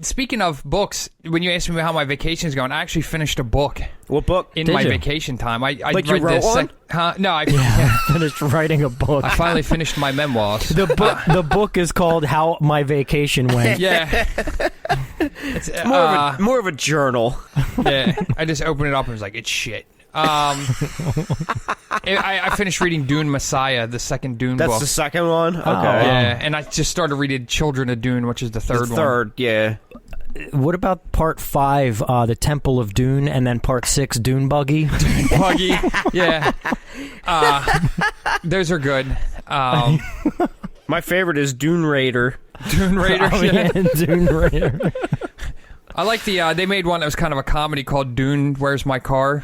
speaking of books, when you asked me how my vacation's going, I actually finished a book. What book? In my vacation time. I like you wrote one? No, I finished writing a book. I finally finished my memoirs. The book is called How My Vacation Went. Yeah. It's more of a journal. Yeah. I just opened it up and was like, it's shit. I finished reading Dune Messiah, the second Dune book. That's the second one? Okay. Yeah, and I just started reading Children of Dune, which is the third one. The third, yeah. What about part 5, the Temple of Dune, and then part 6, Dune Buggy? Dune Buggy, yeah. Those are good. My favorite is Dune Raider. Dune Raider, yeah. Dune Raider. I like they made one that was kind of a comedy called Dune, Where's My Car?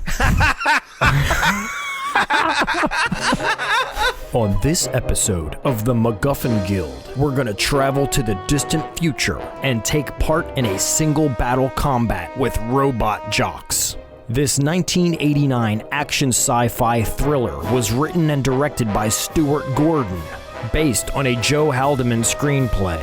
On this episode of the MacGuffin Guild, we're going to travel to the distant future and take part in a single battle combat with Robot Jox. This 1989 action sci-fi thriller was written and directed by Stuart Gordon, based on a Joe Haldeman screenplay,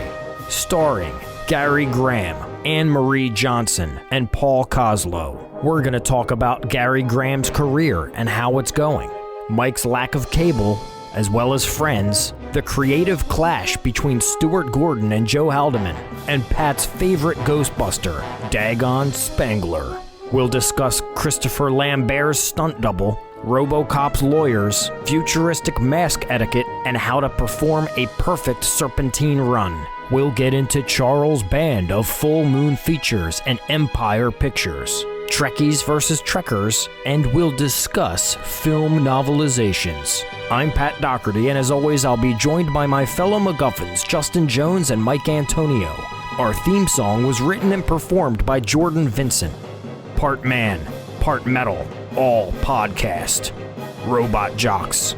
starring Gary Graham, Anne-Marie Johnson, and Paul Koslo. We're going to talk about Gary Graham's career and how it's going, Mike's lack of cable, as well as friends, the creative clash between Stuart Gordon and Joe Haldeman, and Pat's favorite Ghostbuster, Dagon Spengler. We'll discuss Christopher Lambert's stunt double, RoboCop's lawyers, futuristic mask etiquette, and how to perform a perfect serpentine run. We'll get into Charles' band of Full Moon Features and Empire Pictures, Trekkies versus Trekkers, and we'll discuss film novelizations. I'm Pat Dougherty, and as always, I'll be joined by my fellow MacGuffins, Justin Jones and Mike Antonio. Our theme song was written and performed by Jordan Vincent. Part man, part metal, all podcast. Robot Jox.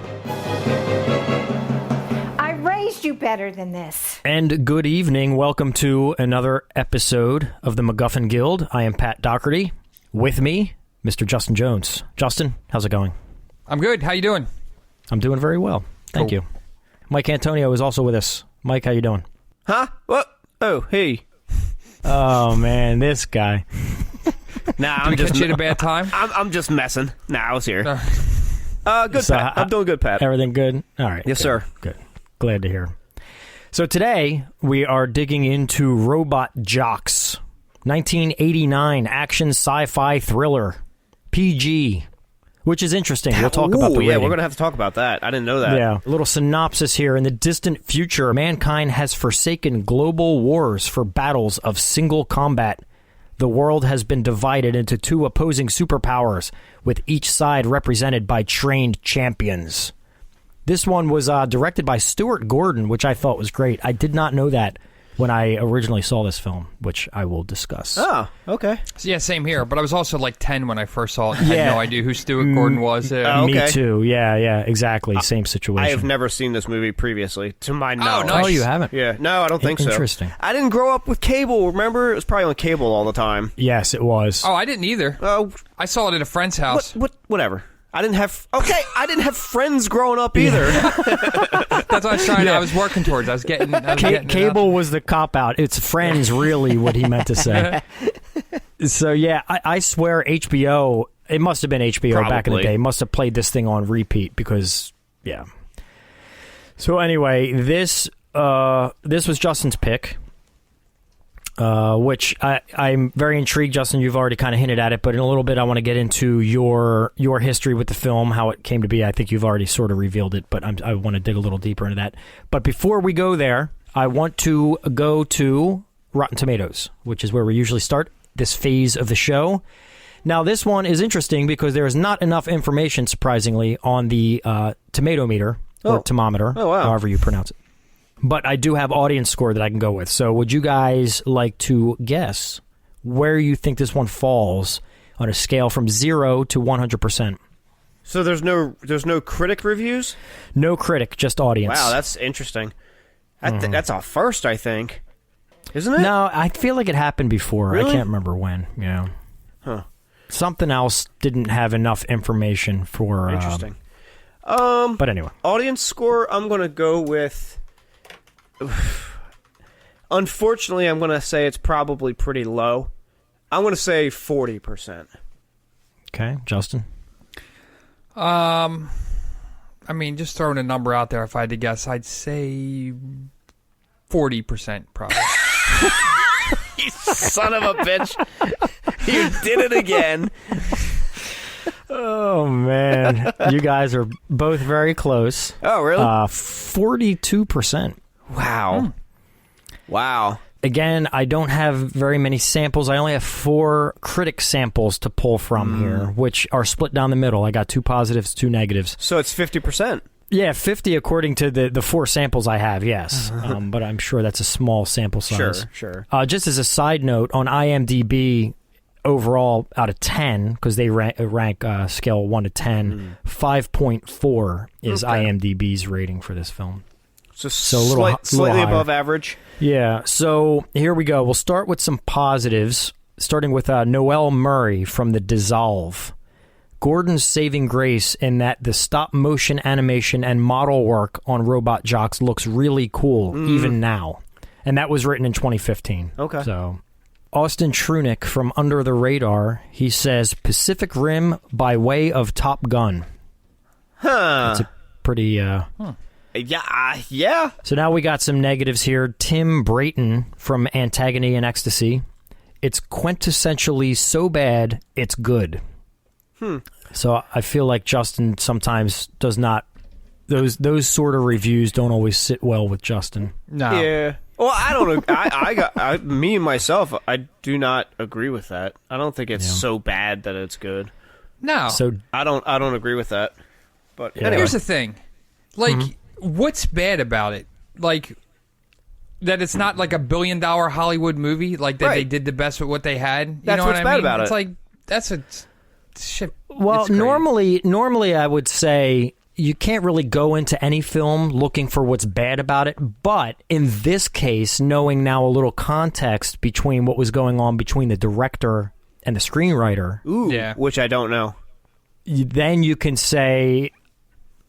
You better than this. And good evening. Welcome to another episode of the MacGuffin Guild. I am Pat Dougherty. With me, Mr. Justin Jones. Justin, how's it going? I'm good. How you doing? I'm doing very well. Thank you. Mike Antonio is also with us. Mike, how you doing? Huh? What? Oh, hey. Oh, man, this guy. Nah, I'm just at a bad time. I'm just messing. Nah, I was here. Good, so, Pat. I'm doing good, Pat. Everything good? All right. Yes, good. sir. Good. Glad to hear. So today, we are digging into Robot Jox, 1989 action sci-fi thriller, PG, which is interesting. We'll talk about the rating. Yeah, we're going to have to talk about that. I didn't know that. Yeah, a little synopsis here. In the distant future, mankind has forsaken global wars for battles of single combat. The world has been divided into two opposing superpowers, with each side represented by trained champions. This one was directed by Stuart Gordon, which I thought was great. I did not know that when I originally saw this film, which I will discuss. Oh, okay. Yeah, same here. But I was also like 10 when I first saw it. I had no idea who Stuart Gordon was. Me too. Yeah, exactly. Same situation. I have never seen this movie previously, to my knowledge. Nice. Oh, you haven't? Yeah. No, I don't think so. Interesting. I didn't grow up with cable, remember? It was probably on cable all the time. Yes, it was. Oh, I didn't either. I saw it at a friend's house. Whatever. I didn't have friends growing up either. That's what I was trying. I was working towards. I was getting cable was the cop out. It's Friends, really, what he meant to say. So yeah, I swear HBO. It must have been HBO Probably. Back in the day. Must have played this thing on repeat because yeah. So anyway, this was Justin's pick. Which I'm very intrigued, Justin. You've already kind of hinted at it, but in a little bit, I want to get into your history with the film, how it came to be. I think you've already sort of revealed it, but I want to dig a little deeper into that. But before we go there, I want to go to Rotten Tomatoes, which is where we usually start this phase of the show. Now, this one is interesting because there is not enough information, surprisingly, on the tomato meter or thermometer, however you pronounce it. But I do have audience score that I can go with. So would you guys like to guess where you think this one falls on a scale from 0 to 100%? So there's no critic reviews? No critic, just audience. Wow, that's interesting. That's a first, I think. Isn't it? No, I feel like it happened before. Really? I can't remember when. Yeah. Huh. Something else didn't have enough information for... Interesting. But anyway. Audience score, I'm going to go with... Unfortunately, I'm going to say it's probably pretty low. I'm going to say 40%. Okay, Justin? I mean, just throwing a number out there, if I had to guess, I'd say 40% probably. You son of a bitch. You did it again. Oh, man. You guys are both very close. Oh, really? 42%. Wow. Wow. Again, I don't have very many samples. I only have 4 critic samples to pull from here, which are split down the middle. I got 2 positives, 2 negatives. So it's 50%. Yeah, 50 according to the 4 samples I have, yes. But I'm sure that's a small sample size. Sure. Just as a side note, on IMDb, overall, out of 10, because they rank scale 1 to 10, 5.4 is IMDb's rating for this film. So a little slightly higher. above average. Yeah, so here we go. We'll start with some positives, starting with Noel Murray from The Dissolve. Gordon's saving grace in that the stop-motion animation and model work on Robot Jox looks really cool, even now. And that was written in 2015. Okay. So, Austin Trunick from Under the Radar, he says, Pacific Rim by way of Top Gun. Huh. That's a pretty... Yeah. So now we got some negatives here. Tim Brayton from Antagony and Ecstasy. It's quintessentially so bad, it's good. So I feel like Justin sometimes does not... Those sort of reviews don't always sit well with Justin. No. Yeah. Well, I don't. Me and myself, I do not agree with that. I don't think it's so bad that it's good. No. So I don't agree with that. But Yeah. anyway. Here's the thing. Like, what's bad about it? Like, that it's not like a $1 billion Hollywood movie? Like, that they did the best with what they had? You That's know what's what I bad mean? about It's it. like, that's a... Shit. Well, it's great. normally I would say you can't really go into any film looking for what's bad about it, but in this case, knowing now a little context between what was going on between the director and the screenwriter, Yeah. Which I don't know. then you can say,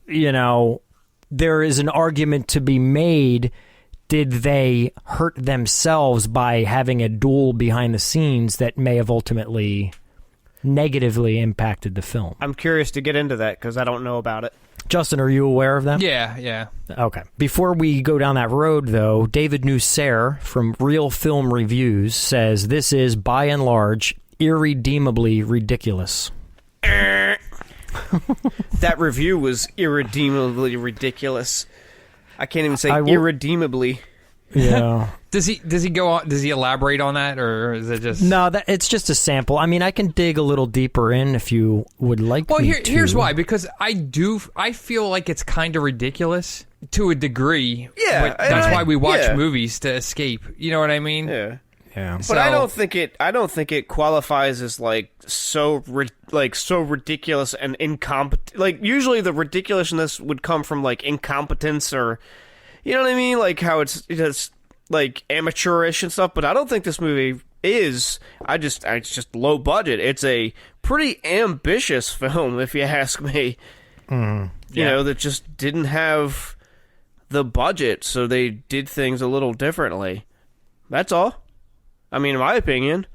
there is an argument to be made. Did they hurt themselves by having a duel behind the scenes that may have ultimately negatively impacted the film? I'm curious to get into that because I don't know about it. Justin, are you aware of that? Yeah. Okay. Before we go down that road, though, David Nusser from Real Film Reviews says this is, by and large, irredeemably ridiculous. That review was irredeemably ridiculous. I can't even say irredeemably. Yeah. Does he go on? Does he elaborate on that, or is it just No, it's just a sample. I mean, I can dig a little deeper in if you would like. Well, me to. here's why. Because I feel like it's kind of ridiculous to a degree. Yeah, but that's why we watch yeah. movies, to escape. You know what I mean? Yeah. Yeah. But I don't think it qualifies as so ridiculous and incompetent. Like, usually the ridiculousness would come from incompetence, or you know what I mean, like how it's like amateurish and stuff. But I don't think this movie is. It's just low budget. It's a pretty ambitious film, if you ask me. You know, that just didn't have the budget, so they did things a little differently. That's all. I mean, in my opinion.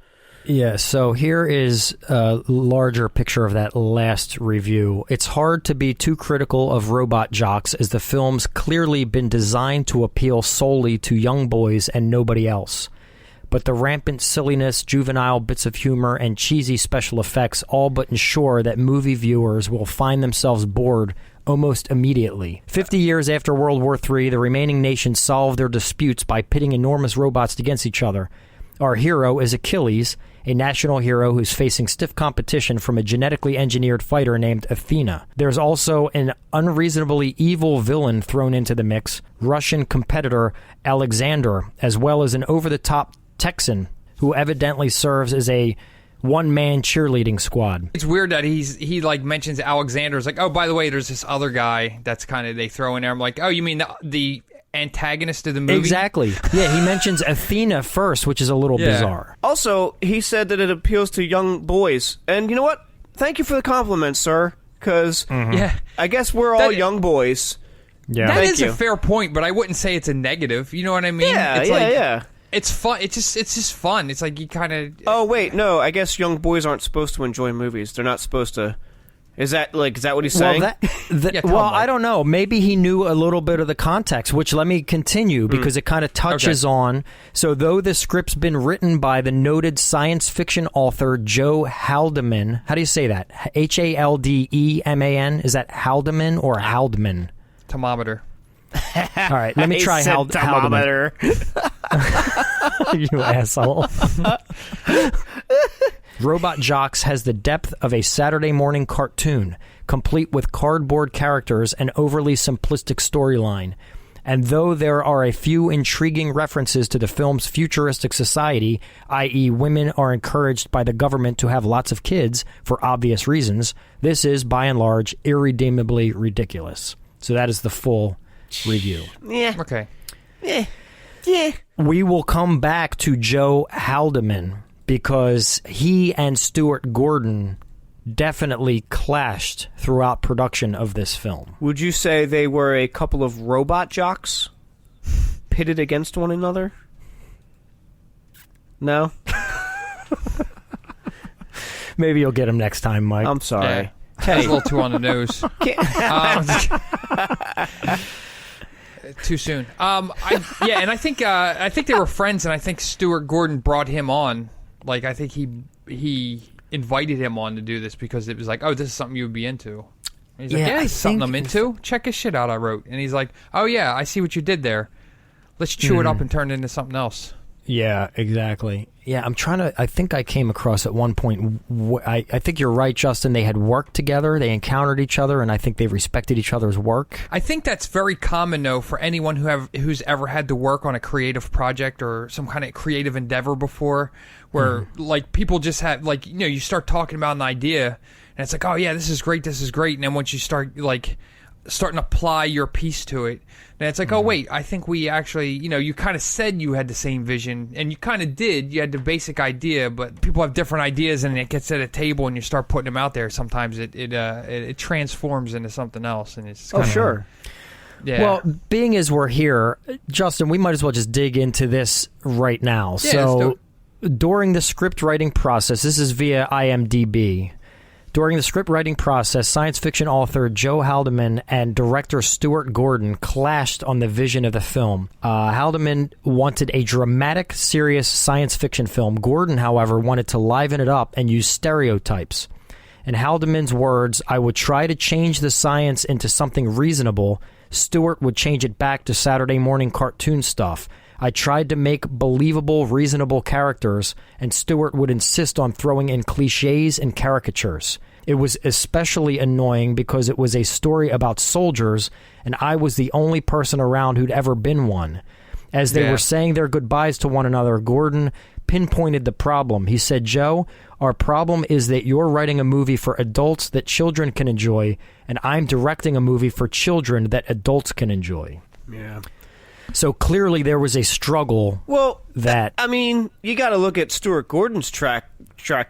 Yeah, so here is a larger picture of that last review. It's hard to be too critical of Robot Jox, as the film's clearly been designed to appeal solely to young boys and nobody else. But the rampant silliness, juvenile bits of humor, and cheesy special effects all but ensure that movie viewers will find themselves bored almost immediately. 50 years after World War III, the remaining nations solved their disputes by pitting enormous robots against each other. Our hero is Achilles, a national hero who's facing stiff competition from a genetically engineered fighter named Athena. There's also an unreasonably evil villain thrown into the mix, Russian competitor Alexander, as well as an over-the-top Texan who evidently serves as a one-man cheerleading squad. It's weird that he mentions Alexander's like, oh, by the way, there's this other guy that's kind of they throw in there. I'm like, oh, you mean the antagonist of the movie? Exactly. Yeah, he mentions Athena first, which is a little bizarre. Also, he said that it appeals to young boys. And you know what? Thank you for the compliment, sir. Because I guess we're all young boys. Yeah. That Thank is you. a fair point, but I wouldn't say it's a negative. You know what I mean? Yeah, it's yeah. It's fun. It's just fun. It's like you kind of. Oh wait, no. I guess young boys aren't supposed to enjoy movies. They're not supposed to. Is that what he's saying? Well, I don't know. Maybe he knew a little bit of the context, which let me continue because it kind of touches on. So though the script's been written by the noted science fiction author Joe Haldeman, how do you say that? Haldeman? Is that Haldeman or Haldeman? Thermometer. All right, let me try thermometer. You asshole. Robot Jox has the depth of a Saturday morning cartoon, complete with cardboard characters and overly simplistic storyline. And though there are a few intriguing references to the film's futuristic society, i.e. women are encouraged by the government to have lots of kids for obvious reasons, this is, by and large, irredeemably ridiculous. So that is the full review. Yeah. Okay. Yeah. We will come back to Joe Haldeman because he and Stuart Gordon definitely clashed throughout production of this film. Would you say they were a couple of robot jocks pitted against one another? No? Maybe you'll get him next time, Mike. I'm sorry. Yeah. That's a little too on the nose. Too soon. And I think they were friends, and I think Stuart Gordon brought him on. Like, I think he invited him on to do this because it was like, oh, this is something you would be into. And he's like, yeah, this is something I'm into. Check his shit out I wrote. And he's like, oh, yeah, I see what you did there. Let's chew it up and turn it into something else. Yeah, exactly. Yeah, I think I came across at one point, I think you're right, Justin, they had worked together, they encountered each other, and I think they respected each other's work. I think that's very common, though, for anyone who's ever had to work on a creative project or some kind of creative endeavor before, where, like, people just have, like, you know, you start talking about an idea, and it's like, oh, yeah, this is great, and then once you start, like, starting to apply your piece to it, and it's like, oh, wait, I think we actually, you know, you kind of said you had the same vision, and you kind of did. You had the basic idea, but people have different ideas, and it gets at a table, and you start putting them out there. Sometimes it transforms into something else, and it's kind of, sure. Yeah. Well, being as we're here, Justin, we might as well just dig into this right now. Yeah, so, during the script writing process, this is via IMDb. During the script writing process, science fiction author Joe Haldeman and director Stuart Gordon clashed on the vision of the film. Haldeman wanted a dramatic, serious science fiction film. Gordon, however, wanted to liven it up and use stereotypes. In Haldeman's words, I would try to change the science into something reasonable. Stuart would change it back to Saturday morning cartoon stuff. I tried to make believable, reasonable characters, and Stuart would insist on throwing in cliches and caricatures. It was especially annoying because it was a story about soldiers, and I was the only person around who'd ever been one. As they were saying their goodbyes to one another, Gordon pinpointed the problem. He said, Joe, our problem is that you're writing a movie for adults that children can enjoy, and I'm directing a movie for children that adults can enjoy. Yeah. So clearly there was a struggle. Well, that I mean, you got to look at Stuart Gordon's track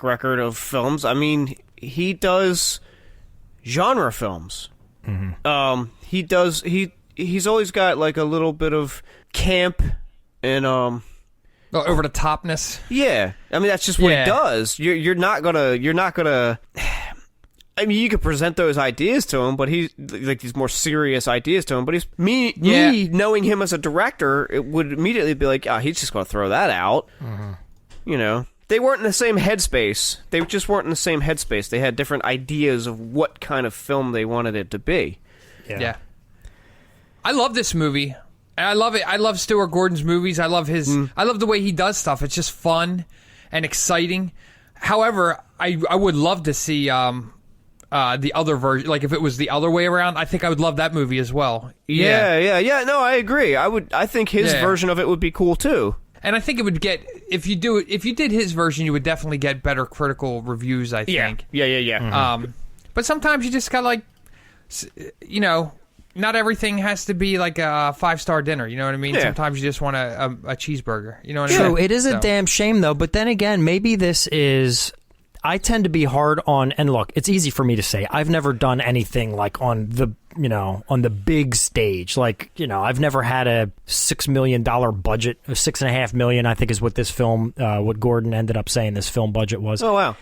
record of films. I mean, he does genre films. He's always got like a little bit of camp and over the topness. Yeah, I mean that's just what he does. You're not gonna. I mean, you could present those ideas to him, but he's like these more serious ideas to him. But me knowing him as a director, it would immediately be like, oh, he's just going to throw that out. You know, they weren't in the same headspace. They just weren't in the same headspace. They had different ideas of what kind of film they wanted it to be. Yeah. I love this movie. I love it. I love Stuart Gordon's movies. I love his. I love the way he does stuff. It's just fun and exciting. However, I would love to see. The other version, like if it was the other way around, I think I would love that movie as well. Yeah. No, I agree. I think his version of it would be cool too. And I think it would get if you did his version, you would definitely get better critical reviews. I think. Yeah. But sometimes you just got like, you know, not everything has to be like a 5-star dinner. You know what I mean? Yeah. Sometimes you just want a cheeseburger. You know what I mean? True. It is a damn shame though. But then again, maybe this is. I tend to be hard on, and look, it's easy for me to say. I've never done anything like on the big stage. Like, I've never had a $6 million budget, $6.5 million, I think is what this film, what Gordon ended up saying this film budget was. Oh, wow.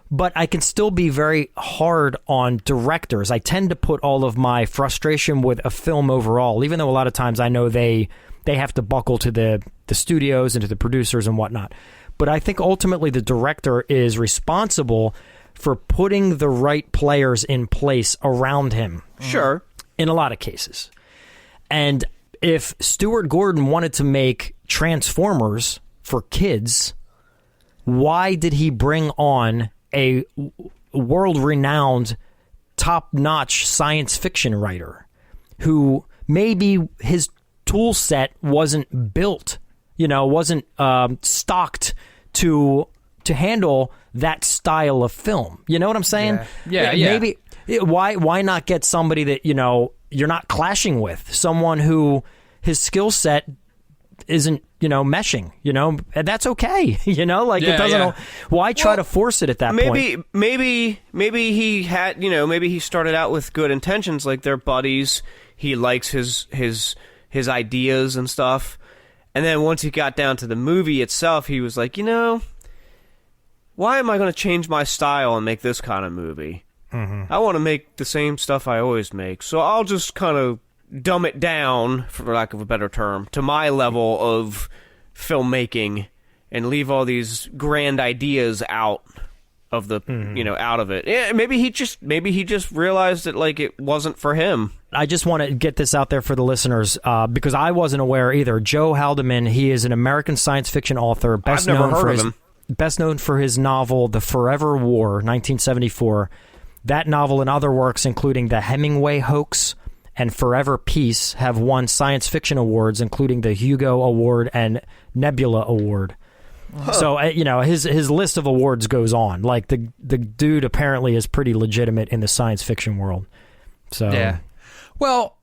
But I can still be very hard on directors. I tend to put all of my frustration with a film overall, even though a lot of times I know they have to buckle to the studios and to the producers and whatnot. But I think ultimately the director is responsible for putting the right players in place around him. Sure. In a lot of cases. And if Stuart Gordon wanted to make Transformers for kids, why did he bring on a world-renowned, top-notch science fiction writer who maybe his tool set wasn't built, wasn't stocked to handle that style of film? You know what I'm saying? Yeah. Maybe why not get somebody that you're not clashing with, someone who his skill set isn't meshing, and that's okay. It doesn't. Why try to force it at that point? Maybe he had, maybe he started out with good intentions, like they're buddies. He likes his ideas and stuff, and then once he got down to the movie itself, he was like, why am I going to change my style and make this kind of movie? Mm-hmm. I want to make the same stuff I always make, so I'll just kind of dumb it down, for lack of a better term, to my level of filmmaking and leave all these grand ideas out of the out of it. Yeah, maybe he just realized that like it wasn't for him. I just want to get this out there for the listeners because I wasn't aware either. Joe Haldeman, he is an American science fiction author, best known for his novel The Forever War, 1974. That novel and other works, including The Hemingway Hoax and Forever Peace, have won science fiction awards, including the Hugo Award and Nebula Award. Huh. So, his list of awards goes on. Like, the dude apparently is pretty legitimate in the science fiction world. So, yeah. Well,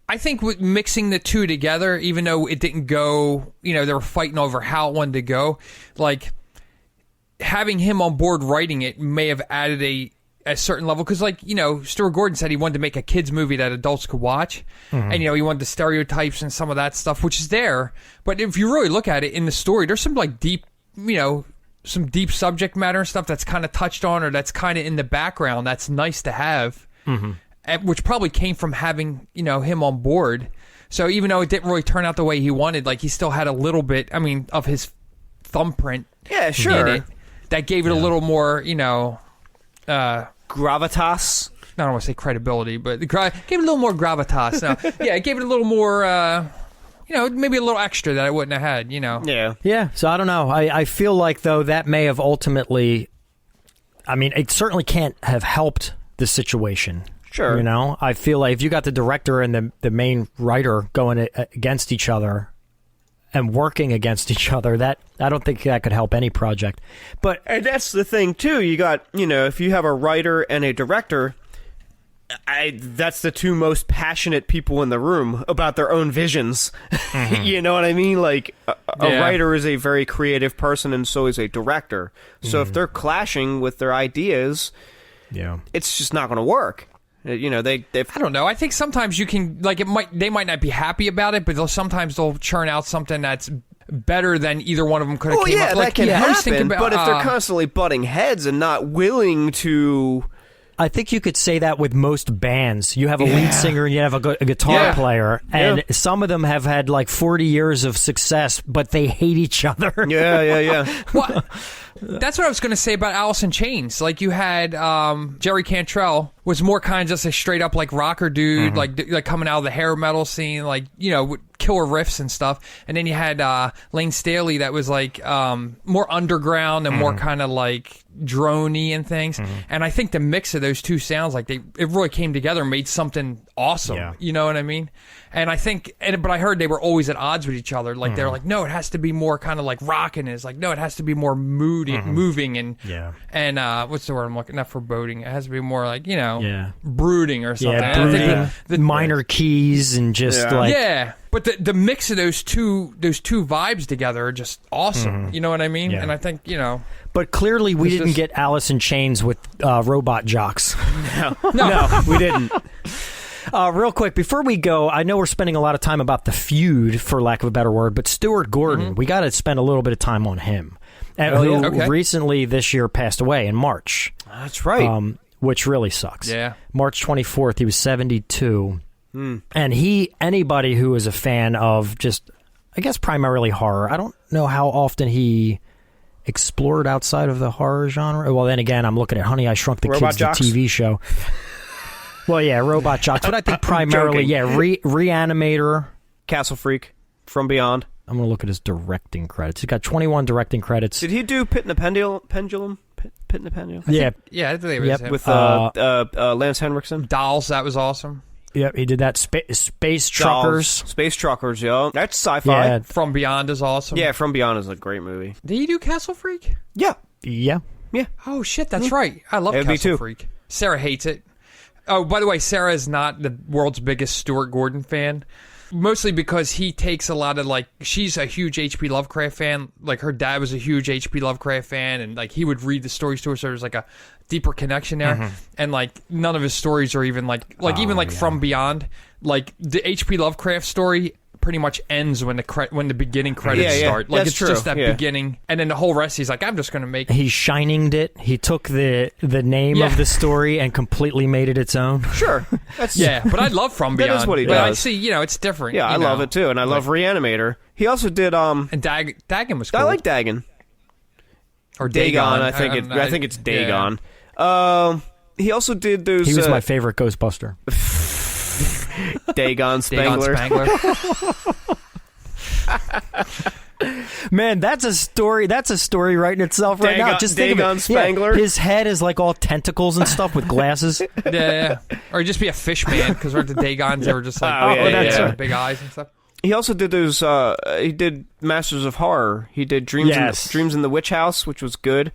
I think with mixing the two together, even though it didn't go, they were fighting over how it wanted to go, like, having him on board writing it may have added a certain level, because Stuart Gordon said he wanted to make a kids movie that adults could watch, and he wanted the stereotypes and some of that stuff, which is there. But if you really look at it in the story, there's some deep, some deep subject matter and stuff that's kind of touched on, or that's kind of in the background. That's nice to have, which probably came from having him on board. So even though it didn't really turn out the way he wanted, like he still had a little bit, of his thumbprint. Yeah, sure. In it, that gave it a little more, gravitas. I don't want to say credibility, but gave it a little more gravitas. Yeah, it gave it a little more, maybe a little extra that I wouldn't have had, Yeah. Yeah, so I don't know. I feel like, though, that may have ultimately, it certainly can't have helped the situation. Sure. I feel like if you got the director and the main writer going against each other and working against each other, that I don't think that could help any project. And that's the thing too. You got, if you have a writer and a director, that's the two most passionate people in the room about their own visions. Mm-hmm. You know what I mean? Like a writer is a very creative person, and so is a director. So if they're clashing with their ideas, it's just not going to work. They I don't know. I think sometimes you can, they might not be happy about it, but sometimes they'll churn out something that's better than either one of them could have came up. That can happen, but if they're constantly butting heads and not willing to... I think you could say that with most bands. You have a lead singer and you have a guitar player, and some of them have had 40 years of success, but they hate each other. Yeah. Well, that's what I was going to say about Alice in Chains. Like, you had Jerry Cantrell was more kind of just a straight up rocker dude, like coming out of the hair metal scene, with killer riffs and stuff. And then you had Lane Staley that was more underground and more kind of droney and things. And I think the mix of those two sounds, it really came together and made something awesome. Yeah. You know what I mean? And I think, but I heard they were always at odds with each other. They were no, it has to be more kind of rocking. It's no, it has to be more moving and what's the word I'm looking at? Not foreboding. It has to be more brooding or something. Yeah, brooding. I think the minor keys and just But the mix of those two vibes together are just awesome. You know what I mean? Yeah. And I think, But clearly we didn't get Alice in Chains with Robot Jox. No, we didn't. Real quick, before we go, I know we're spending a lot of time about the feud, for lack of a better word, but Stuart Gordon, we got to spend a little bit of time on him. And who recently this year passed away in March. That's right. Which really sucks. Yeah. March 24th, he was 72. And anybody who is a fan of just, I guess, primarily horror, I don't know how often he explored outside of the horror genre. Well, then again, I'm looking at Honey, I Shrunk the Robot Kids, the Jox? TV show. Well, yeah, Robot Jox, but I think primarily, Reanimator. Castle Freak, From Beyond. I'm going to look at his directing credits. He's got 21 directing credits. Did he do Pit in the Pendulum? Pit in the Pendulum? Yeah. Yeah, I believe it was him. With Lance Henriksen? Dolls, that was awesome. Yep, he did that. Space Truckers. Space Truckers, yo. That's sci-fi. Yeah. From Beyond is awesome. Yeah, From Beyond is a great movie. Did he do Castle Freak? Yeah. Yeah. Oh, shit, that's right. I love Yeah, me Castle too. Freak. Sarah hates it. Oh, by the way, Sarah is not the world's biggest Stuart Gordon fan. Mostly because he takes a lot of, like, she's a huge H.P. Lovecraft fan. Like, her dad was a huge H.P. Lovecraft fan, and, like, he would read the stories to her, so there's, like, a deeper connection there. And, like, none of his stories are even, From Beyond. Like, the H.P. Lovecraft story pretty much ends when the beginning credits start. Like, That's it's true. just that beginning. And then the whole rest, he's like, I'm just going to make... He shininged it. He took the name of the story and completely made it its own. Sure. That's, Yeah, but I love From That Beyond. is what he But I does. see, it's different. Yeah, I love it too, and I love Reanimator. He also did And Dagon was cool. I like Dagon. Or Dagon, I think it's Dagon. He also did those He was my favorite Ghostbuster. Dagon Spengler. Man, that's a story. That's a story right in itself right now. Just think Dagon of it. Spengler. Yeah, his head is like all tentacles and stuff with glasses. Yeah. Or just be a fish man, because we're the Dagons, they were just like, that's right. big eyes and stuff. He also did those. He did Masters of Horror. He did Dreams in the Witch House, which was good.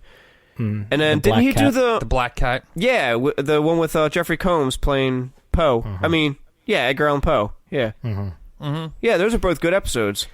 And then didn't he do The Black Cat. Yeah, the one with Jeffrey Combs playing Poe. I mean, yeah, Edgar Allan Poe. Yeah. Yeah, those are both good episodes.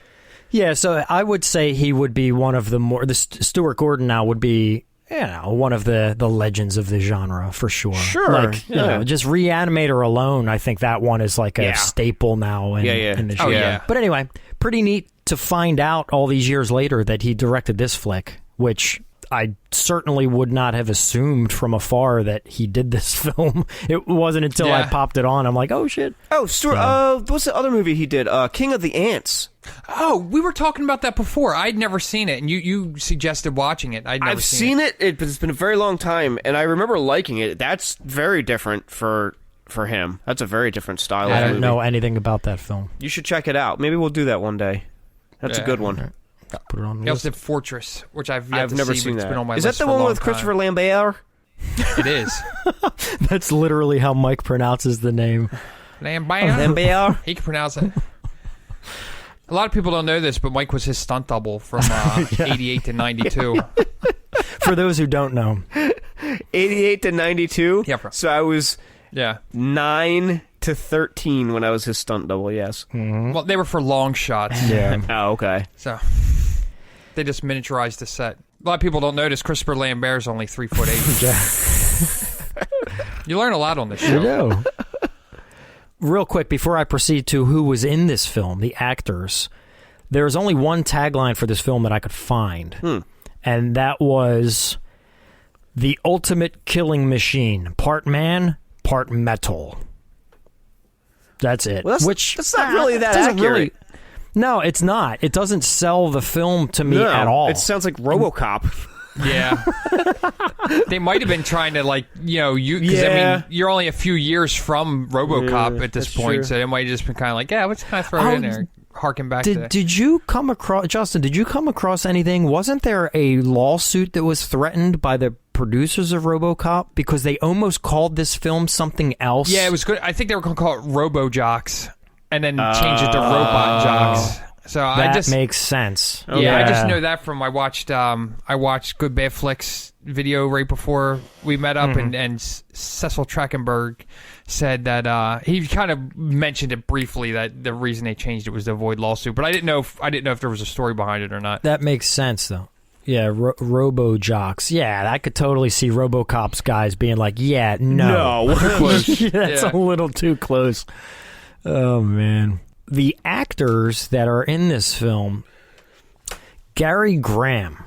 Yeah, so I would say he would be one of the more... Stuart Gordon now would be, one of the legends of the genre, for sure. Sure. Like, you know, just Reanimator alone, I think that one is like a staple now in the genre. Yeah. But anyway, pretty neat to find out all these years later that he directed this flick, which I certainly would not have assumed from afar that he did this film. It wasn't until I popped it on, I'm like, oh, shit. Oh, Stuart, what's the other movie he did? King of the Ants. Oh, we were talking about that before. I'd never seen it, and you suggested watching it. I've seen it. It's been a very long time, and I remember liking it. That's very different for him. That's a very different style I of don't movie. know anything about that film. You should check it out. Maybe we'll do that one day. That's a good one. Put it on the He list. also did Fortress, which I've never see, seen but it's that. been on my Is list that the for a one long with time. Christopher Lambert? It is. That's literally how Mike pronounces the name. Lambert. He can pronounce it. A lot of people don't know this, but Mike was his stunt double from 88 to 92. For those who don't know. 88 to 92? Yeah, bro. So I was Yeah. 9 to 13 when I was his stunt double, yes. Well, they were for long shots. Yeah. Oh, okay. So they just miniaturized the set. A lot of people don't notice Christopher Lambert's only 3'8". You learn a lot on this show. know. Real quick, before I proceed to who was in this film, the actors, there's only one tagline for this film that I could find. And that was the ultimate killing machine. Part man, part metal. That's it. Well, that's not really that doesn't accurate. No, it's not. It doesn't sell the film to me at all. It sounds like RoboCop. Yeah. They might have been trying to, like, I mean, you're only a few years from RoboCop at this that's point, true. so they might have just been kind of like, let's kind of throw it in there. Harken back to Did you come across, Justin, did you come across anything? Wasn't there a lawsuit that was threatened by the producers of RoboCop because they almost called this film something else? Yeah, it was good. I think they were going to call it Robo Jox and then change it to Robot Jox. So that makes sense. Yeah, I just know that from I watched Good Bad Flicks video right before we met up, and Cecil Trachtenberg said that he kind of mentioned it briefly that the reason they changed it was to avoid lawsuit, but I didn't know if there was a story behind it or not. That makes sense, though. Yeah, Robo Jox. Yeah, I could totally see RoboCop's guys being like, yeah, no. That's a little too close. Oh, man. The actors that are in this film, Gary Graham.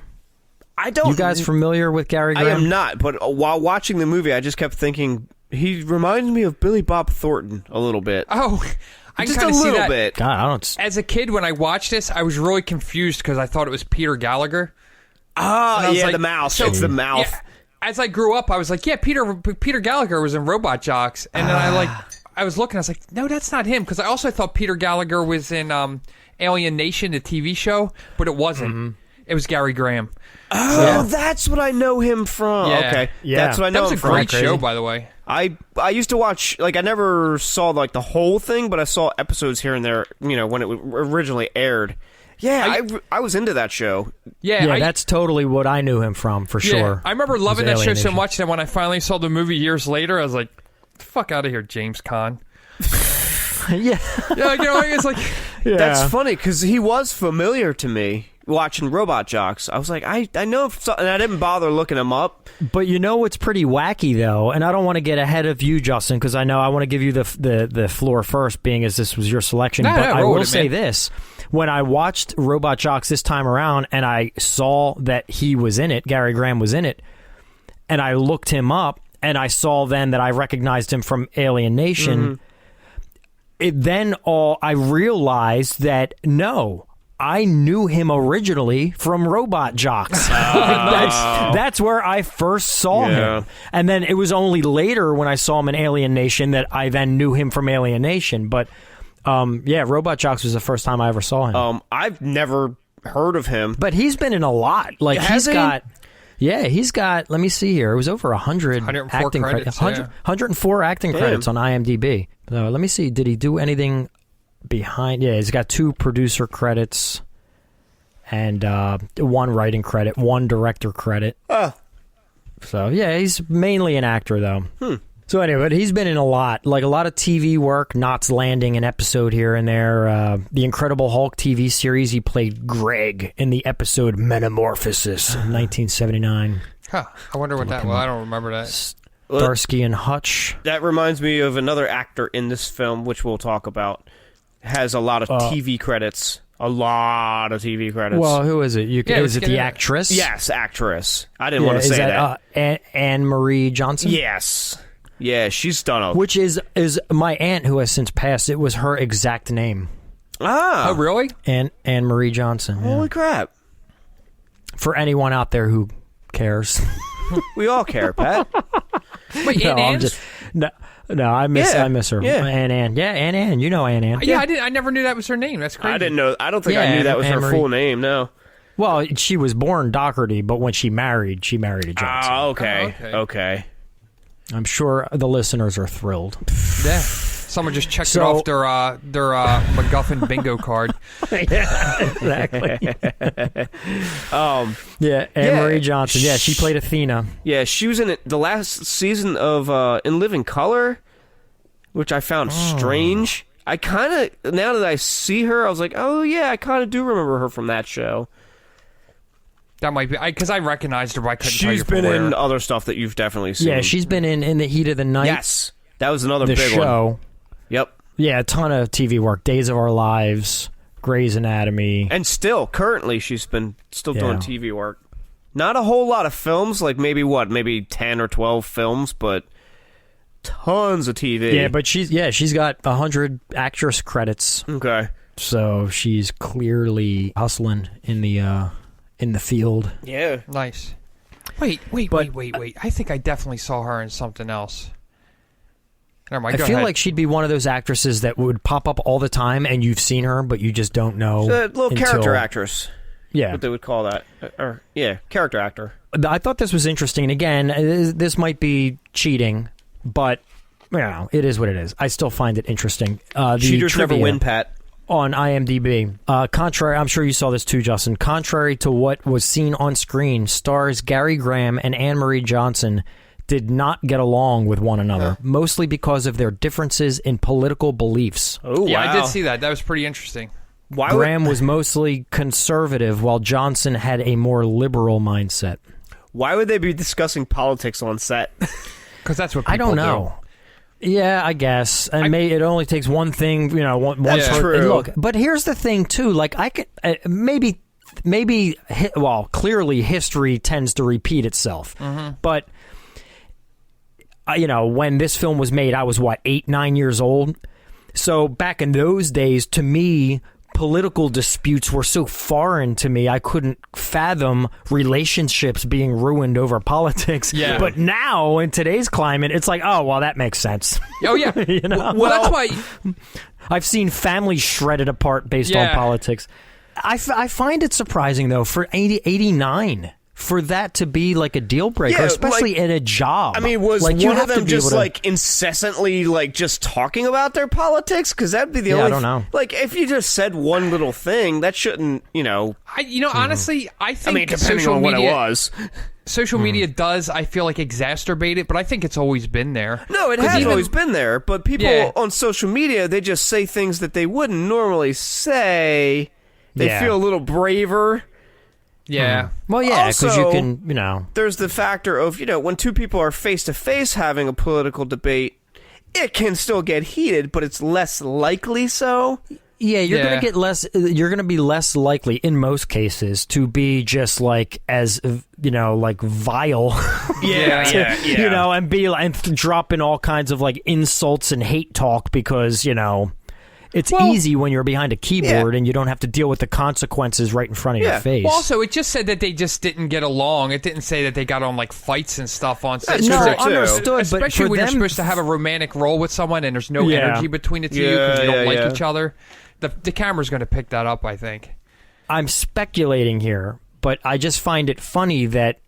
You guys familiar with Gary Graham? I am not, but while watching the movie, I just kept thinking, he reminds me of Billy Bob Thornton a little bit. Oh, I just can a see little that. bit. God, I don't... As a kid, when I watched this, I was really confused because I thought it was Peter Gallagher. Ah, yeah, like, the mouth. so- It's the mouth. Yeah, as I grew up, I was like, yeah, Peter Gallagher was in Robot Jox, and then I was looking, I was like, no, that's not him, because I also thought Peter Gallagher was in Alien Nation, the TV show, but it wasn't. Mm-hmm. It was Gary Graham. Oh, that's what I know him from. Yeah. Okay, Yeah. that's what I That know was a him from. great show, by the way. I used to watch, like, I never saw, like, the whole thing, but I saw episodes here and there, you know, when it originally aired. Yeah, I was into that show. Yeah, that's totally what I knew him from, for sure. I remember loving Was that show Alien so Nation. much that when I finally saw the movie years later, I was like, fuck out of here, James Caan. Yeah. Yeah, you know, it's like... Yeah. That's funny, because he was familiar to me watching Robot Jox. I was like, I know, and I didn't bother looking him up. But you know what's pretty wacky, though, and I don't want to get ahead of you, Justin, because I know I want to give you the floor first, being as this was your selection. No, but no, I roll will it, say man. this. When I watched Robot Jox this time around and I saw that he was in it, Gary Graham was in it, and I looked him up, and I saw then that I recognized him from Alien Nation, I realized that, no, I knew him originally from Robot Jox. That's where I first saw Yeah. him. And then it was only later when I saw him in Alien Nation that I then knew him from Alien Nation. But, Robot Jox was the first time I ever saw him. I've never heard of him. But he's been in a lot. Like, Has he? he's got, let me see here. It was over 100 104 acting credits, 104 acting credits on IMDb. So let me see. Did he do anything behind? Yeah, he's got 2 producer credits and 1 writing credit, 1 director credit. So, yeah, he's mainly an actor, though. So anyway, but he's been in a lot of TV work. Knots Landing, an episode here and there. The Incredible Hulk TV series, he played Greg in the episode Metamorphosis in 1979. Huh, I wonder what that was. I don't remember that. Starsky and Hutch. That reminds me of another actor in this film, which we'll talk about. Has a lot of TV credits. A lot of TV credits. Well, who is it? Is it the actress? Yes, actress. I didn't want to say that. Anne-Marie Johnson? Yes. Yeah, she's done a... Which is my aunt, who has since passed. It was her exact name. Ah. Oh, really? Anne-Marie Johnson. Yeah. Holy crap. For anyone out there who cares. We all care, Pat. Wait, Aunt Anne's? No, I miss her. Yeah. Ann. Yeah, Ann. You know Ann. Yeah, I never knew that was her name. That's crazy. I didn't know. I don't think I Yeah, knew that was her Anne-Marie. full name, no. Well, she was born Dougherty, but when she married a Johnson. Oh, okay. Oh, okay. Okay. I'm sure the listeners are thrilled. Yeah. Someone just checked it off their MacGuffin bingo card. Yeah, exactly. Anne-Marie Johnson. Yeah, she played Athena. Yeah, she was in the last season of In Living Color, which I found strange. I kind of, now that I see her, I was like, oh yeah, I kind of do remember her from that show. That might be because I recognized her, but I couldn't tell you She's from been where. in other stuff that you've definitely seen. Yeah, she's been in The Heat of the Night. Yes, that was another The big show. one. Yep. Yeah, a ton of TV work. Days of Our Lives, Grey's Anatomy. And still, currently, she's been doing Yeah. TV work. Not a whole lot of films, like maybe 10 or 12 films, but tons of TV. Yeah, but she's got 100 actress credits. Okay. So she's clearly hustling in the field. Yeah. Nice. Wait. I think I definitely saw her in something else. Never mind, I go feel ahead. like she'd be one of those actresses that would pop up all the time, and you've seen her, but you just don't know. She's a little character until- actress. Yeah. What they would call that. Character actor. I thought this was interesting. And again, this might be cheating, but it is what it is. I still find it interesting. The Cheaters never trivia win, Pat. on IMDb. Contrary, I'm sure you saw this too, Justin. Contrary to what was seen on screen, stars Gary Graham and Anne-Marie Johnson did not get along with one another, mostly because of their differences in political beliefs. Oh, Yeah, wow. I did see that. That was pretty interesting. Graham was mostly conservative, while Johnson had a more liberal mindset. Why would they be discussing politics on set? Because that's what people I don't know. Yeah, I guess, and it only takes one thing, one That's person. true. Look, but here's the thing too. Like I could clearly history tends to repeat itself, but when this film was made, I was 8, 9 years old. So back in those days, to me, political disputes were so foreign to me, I couldn't fathom relationships being ruined over politics. Yeah. But now, in today's climate, it's like, oh, well, that makes sense. Oh, yeah. Well, that's why... I've seen families shredded apart based on politics. I find it surprising, though, for 89... for that to be like a deal breaker, especially in a job. I mean, was like, one of them just incessantly just talking about their politics? Because that'd be the only. I don't know. Like, if you just said one little thing, that shouldn't, honestly, I think depending on what it was. Social media does, I feel like, exacerbate it, but I think it's always been there. No, it has always been there, but people on social media, they just say things that they wouldn't normally say. They feel a little braver. Yeah. Well, yeah, because you can, There's the factor of, when two people are face-to-face having a political debate, it can still get heated, but it's less likely so. Yeah, you're going to be less likely, in most cases, to be just as, vile. And drop in all kinds of, insults and hate talk because, it's easy when you're behind a keyboard and you don't have to deal with the consequences right in front of your face. Well, also, it just said that they just didn't get along. It didn't say that they got on fights and stuff on set. No, understood. Especially but when you're supposed to have a romantic role with someone and there's no energy between the two because you don't like each other. The camera's going to pick that up, I think. I'm speculating here, but I just find it funny that...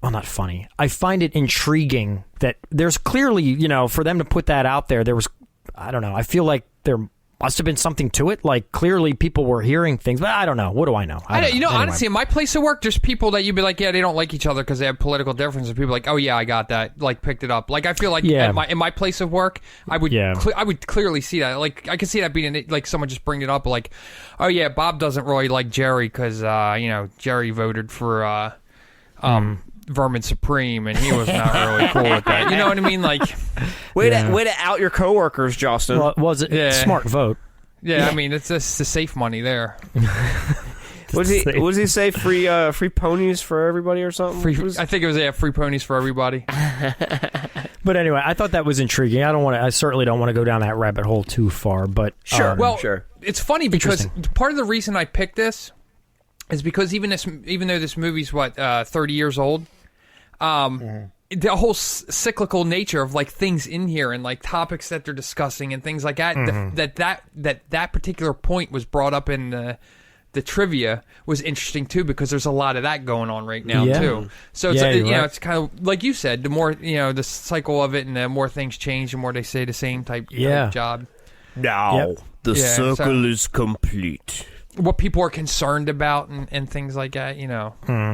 Well, not funny. I find it intriguing that there's clearly, for them to put that out there, there was... I don't know. I feel like there must have been something to it. Clearly people were hearing things, but I don't know. What do I know? Anyway. Honestly, in my place of work, there's people that you'd be like, yeah, they don't like each other because they have political differences. People are like, oh, yeah, I got that. Picked it up. I feel like in my place of work, I would clearly see that. I could see that being, someone just bringing it up, oh, yeah, Bob doesn't really like Jerry because, Jerry voted for, Vermin Supreme, and he was not really cool with that. You know what I mean? Way to out your coworkers, Justin. Well, was it a smart vote? Yeah, I mean, it's just the safe money there. What does he say? Free ponies for everybody or something? I think it was free ponies for everybody. But anyway, I thought that was intriguing. I certainly don't want to go down that rabbit hole too far. But sure. It's funny because part of the reason I picked this is because even though this movie's 30 years old. The whole cyclical nature of things in here and topics that they're discussing and things like that, that particular point was brought up in the trivia was interesting too, because there's a lot of that going on right now too. So it's it's kind of like you said, the more the cycle of it, and the more things change, the more they say the same type job. Now the circle is complete. What people are concerned about and things like that,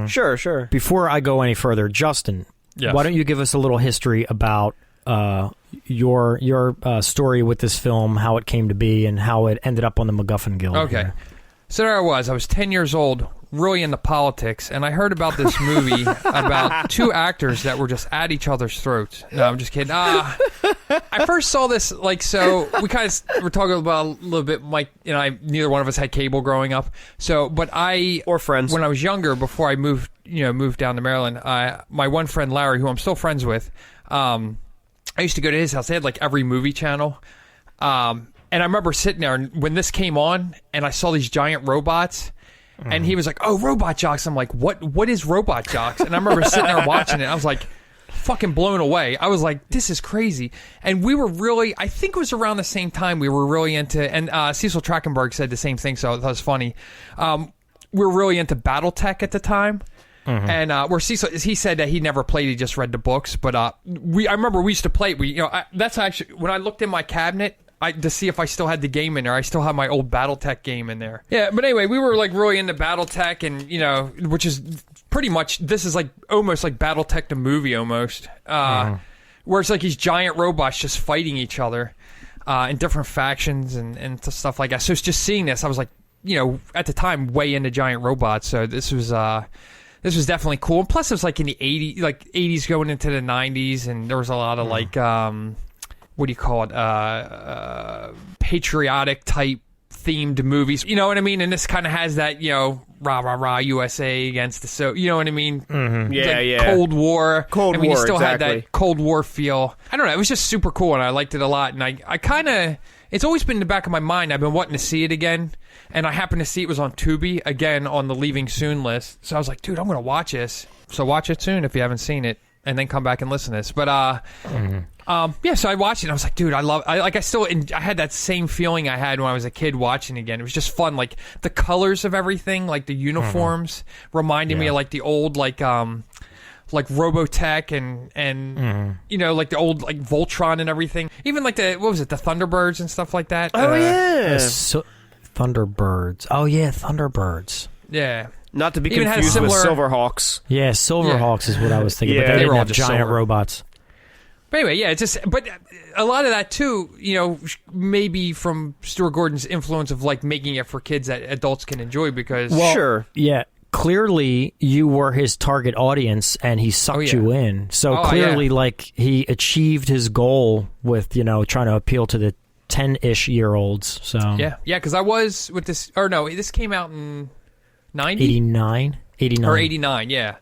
Sure. Before I go any further, Justin, why don't you give us a little history about your story with this film, how it came to be, and how it ended up on the MacGuffin Guild? Okay. Here. So there I was 10 years old, really into politics, and I heard about this movie about two actors that were just at each other's throats. No, I'm just kidding. I first saw this, so we kind of were talking about a little bit, Mike and I, neither one of us had cable growing up. So, but or friends. When I was younger, before I moved down to Maryland, my one friend, Larry, who I'm still friends with, I used to go to his house. They had every movie channel. And I remember sitting there, and when this came on, and I saw these giant robots, and he was like, "Oh, Robot Jox." I'm like, "What is Robot Jox?" And I remember sitting there watching it. I was like, fucking blown away. I was like, "This is crazy." And we were really, I think it was around the same time we were really into, and Cecil Trachtenberg said the same thing, so that was funny. We were really into BattleTech at the time. And where Cecil, he said that he never played, he just read the books. But I remember we used to play it. That's actually when I looked in my cabinet to see if I still had the game in there. I still have my old BattleTech game in there. Yeah, but anyway, we were really into BattleTech, and which is pretty much, this is almost like BattleTech the movie almost, where it's these giant robots just fighting each other in different factions and stuff like that. So it's just seeing this, I was like, at the time way into giant robots, so this was definitely cool. And plus, it was like in the 80s going into the 90s, and there was a lot of like what do you call it, patriotic type themed movies, you know what I mean? And this kind of has that, rah rah rah USA against the, so you know what I mean? Mm-hmm. Yeah, like yeah. Cold War. You still exactly. had that Cold War feel. I don't know. It was just super cool, and I liked it a lot. And I kind of, it's always been in the back of my mind. I've been wanting to see it again, and I happened to see it was on Tubi again on the Leaving Soon list. So I was like, dude, I'm gonna watch this. So watch it soon if you haven't seen it, and then come back and listen to this. But so I watched it, and I was like, dude, I had that same feeling I had when I was a kid watching it again. It was just fun. Like, the colors of everything, like the uniforms reminded me of like the old, like Robotech and like the old, like Voltron and everything. Even like the Thunderbirds and stuff like that. Thunderbirds. Oh, yeah, Thunderbirds. Yeah. Not to be confused with Silverhawks. Yeah, Silverhawks is what I was thinking, but they didn't have giant robots. But anyway, but a lot of that too, maybe from Stuart Gordon's influence of like making it for kids that adults can enjoy because... Sure. Yeah, clearly you were his target audience and he sucked you in. So clearly like he achieved his goal with, trying to appeal to the 10-ish year olds. So Yeah, because I was with this, or no, this came out in 90? 89? Or 89, yeah.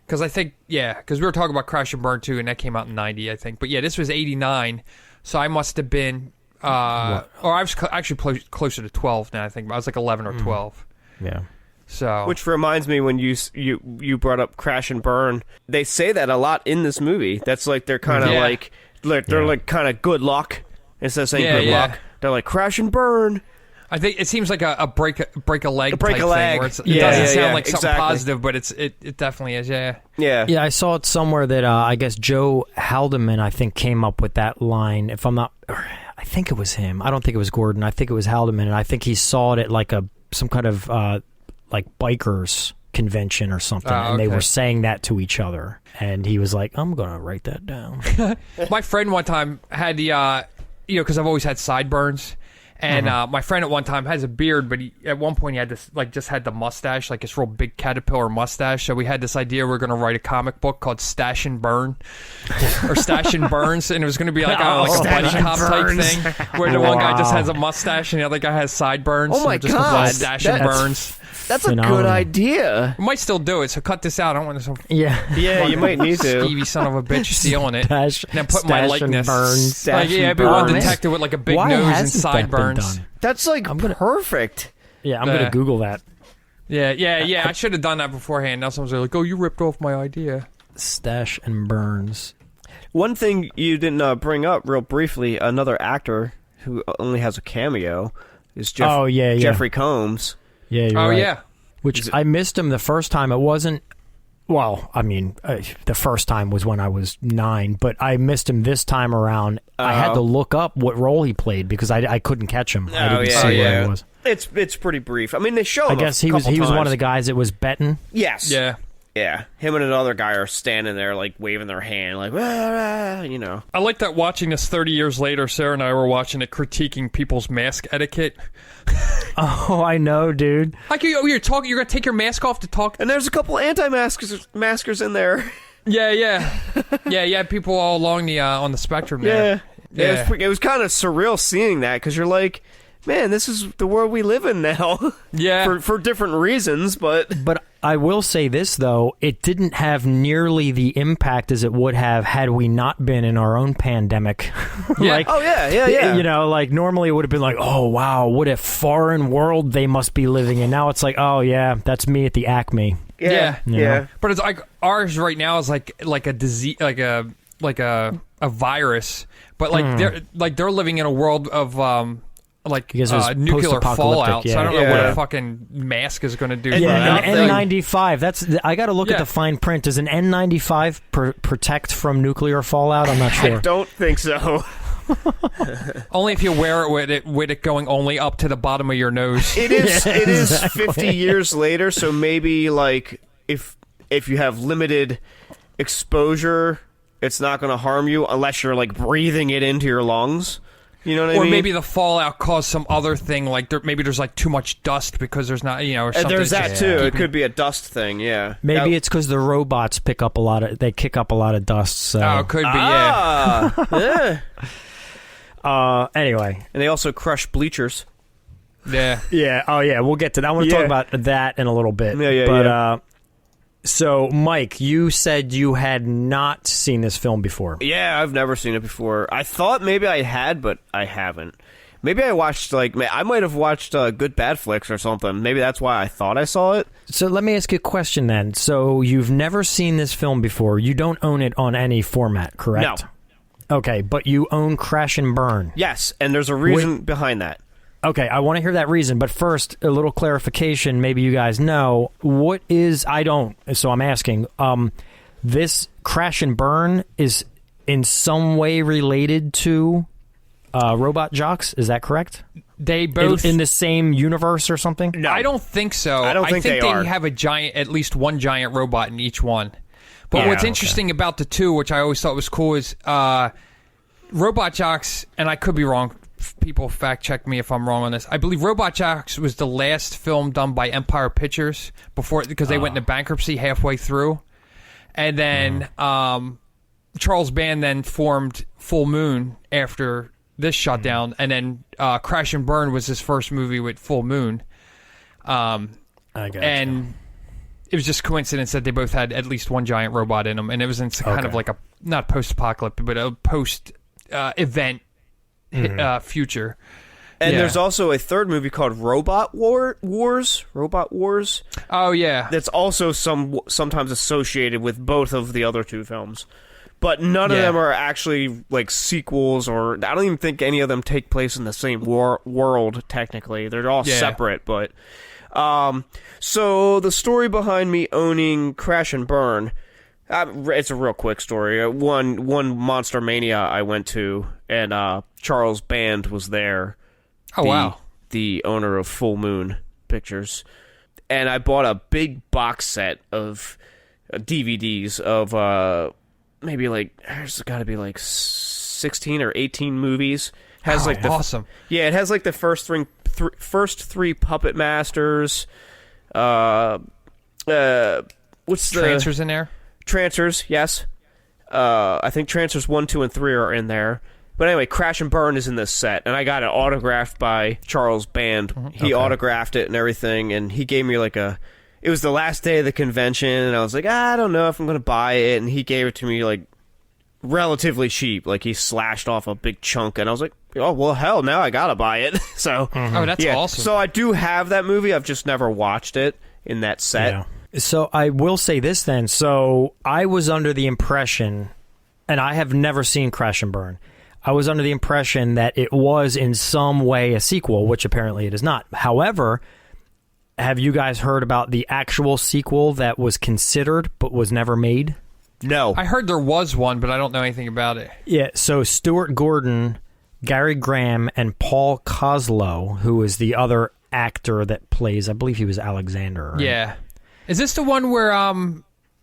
Because I think, because we were talking about Crash and Burn 2, and that came out in 90, I think. But yeah, this was 89, so I must have been, or I was actually closer to 12 now, I think. I was like 11 or 12. Yeah. So, which reminds me, when you brought up Crash and Burn, they say that a lot in this movie. That's like they're kind of like like kind of good luck instead of saying good luck. They're like Crash and Burn. I think it seems like a break a leg type thing where it doesn't sound like something positive, but it definitely is. Yeah, I saw it somewhere that I guess Joe Haldeman I think came up with that line. If I'm not, I think it was him. I don't think it was Gordon. I think it was Haldeman, and I think he saw it at like some kind of like bikers convention or something, and they were saying that to each other, and he was like, "I'm gonna write that down." My friend one time had the because I've always had sideburns. And my friend at one time has a beard, but at one point he had this, like, just had the mustache, like this real big caterpillar mustache. So we had this idea we're going to write a comic book called Stash and Burn, or Stash and Burns, and it was going to be like, a buddy cop type thing, where the one guy just has a mustache and the other guy has sideburns. Oh my god, Stash and Burns. That's a good idea. We might still do it, so cut this out. I don't want some you might need to. skeevy son of a bitch stealing it. And then put my likeness. Burns. Like, it'd be one detective with like a big nose and sideburns. That's like perfect. Yeah, I'm going to Google that. Yeah. I should have done that beforehand. Now someone's like, "Oh, you ripped off my idea." Stash and Burns. One thing you didn't bring up real briefly, another actor who only has a cameo is Jeffrey Combs. Yeah, you're right. Yeah. Which I missed him the first time. It wasn't... Well, I mean, the first time was when I was 9, but I missed him this time around. I had to look up what role he played because I couldn't catch him. I didn't see where he was. It's pretty brief. I mean, they show him I guess he was one of the guys that was betting. Yes. Yeah. Yeah. Him and another guy are standing there, like, waving their hand, like, I like that watching this 30 years later, Sarah and I were watching it critiquing people's mask etiquette. Oh, I know, dude. Like, you're going to take your mask off to talk? And there's a couple anti-maskers in there. Yeah, people all along the on the spectrum there. Yeah. It was kind of surreal seeing that, because you're like, man, this is the world we live in now. Yeah. for different reasons, but I will say this, though. It didn't have nearly the impact as it would have had we not been in our own pandemic. Yeah. Yeah. Like, normally it would have been like, oh, wow, what a foreign world they must be living in. Now it's like, oh, yeah, that's me at the Acme. Yeah. But it's like ours right now is like a disease, like a virus. But like they're living in a world of nuclear fallout, so I don't know what a fucking mask is going to do. Yeah, an N95. I got to look at the fine print. Does an N95 protect from nuclear fallout? I'm not sure. I don't think so. Only if you wear it with it going only up to the bottom of your nose. It is 50 years later, so maybe like if you have limited exposure, it's not going to harm you unless you're like breathing it into your lungs. You know what I mean? Or maybe the fallout caused some other thing, like maybe there's like too much dust because there's not, or something. There's that too. It could be a dust thing, yeah. Maybe it's because the robots kick up a lot of dust. So. Oh, it could be, yeah. Anyway. And they also crush bleachers. Yeah. Yeah. Oh, yeah. We'll get to that. I want to talk about that in a little bit. Yeah. So, Mike, you said you had not seen this film before. Yeah, I've never seen it before. I thought maybe I had, but I haven't. Maybe I watched, I might have watched Good Bad Flicks or something. Maybe that's why I thought I saw it. So let me ask you a question then. So you've never seen this film before. You don't own it on any format, correct? No. Okay, but you own Crash and Burn. Yes, and there's a reason behind that. Okay, I want to hear that reason, but first, a little clarification. Maybe you guys know what is. I don't, so I'm asking. This Crash and Burn is in some way related to Robot Jox. Is that correct? They both in the same universe or something? No, I don't think so. I don't think they are. have at least one giant robot in each one. But what's interesting about the two, which I always thought was cool, is Robot Jox, and I could be wrong. People fact check me if I'm wrong on this. I believe Robot Jox was the last film done by Empire Pictures because they went into bankruptcy halfway through, and then Charles Band then formed Full Moon after this shutdown, and then Crash and Burn was his first movie with Full Moon. I got and it was just coincidence that they both had at least one giant robot in them, and it was in kind of like a not post-apocalyptic, but a post-event future. And there's also a third movie called Robot Wars. Oh yeah, that's also sometimes associated with both of the other two films, but none of them are actually like sequels, or I don't even think any of them take place in the same world. Technically, they're all separate. But so the story behind me owning Crash and Burn. It's a real quick story. One Monster Mania I went to, and Charles Band was there. Oh, wow. The owner of Full Moon Pictures. And I bought a big box set of DVDs of maybe there's got to be 16 or 18 movies. Has awesome. Yeah, it has the first three Puppet Masters. What's Trancers in there? Trancers, yes. I think Trancers 1, 2, and 3 are in there. But anyway, Crash and Burn is in this set, and I got it autographed by Charles Band. He autographed it and everything, and he gave me it was the last day of the convention, and I was like, I don't know if I'm going to buy it, and he gave it to me relatively cheap. He slashed off a big chunk, and I was like, oh, well, hell, now I got to buy it. So, oh, that's awesome. So I do have that movie. I've just never watched it in that set. Yeah. So I will say this then. So I was under the impression, and I have never seen Crash and Burn, I was under the impression that it was in some way a sequel, which apparently it is not. However, have you guys heard about the actual sequel that was considered but was never made? No. I heard there was one, but I don't know anything about it. Yeah, so Stuart Gordon, Gary Graham, and Paul Koslo, who is the other actor that plays, I believe he was Alexander. Right? Yeah. Is this the one where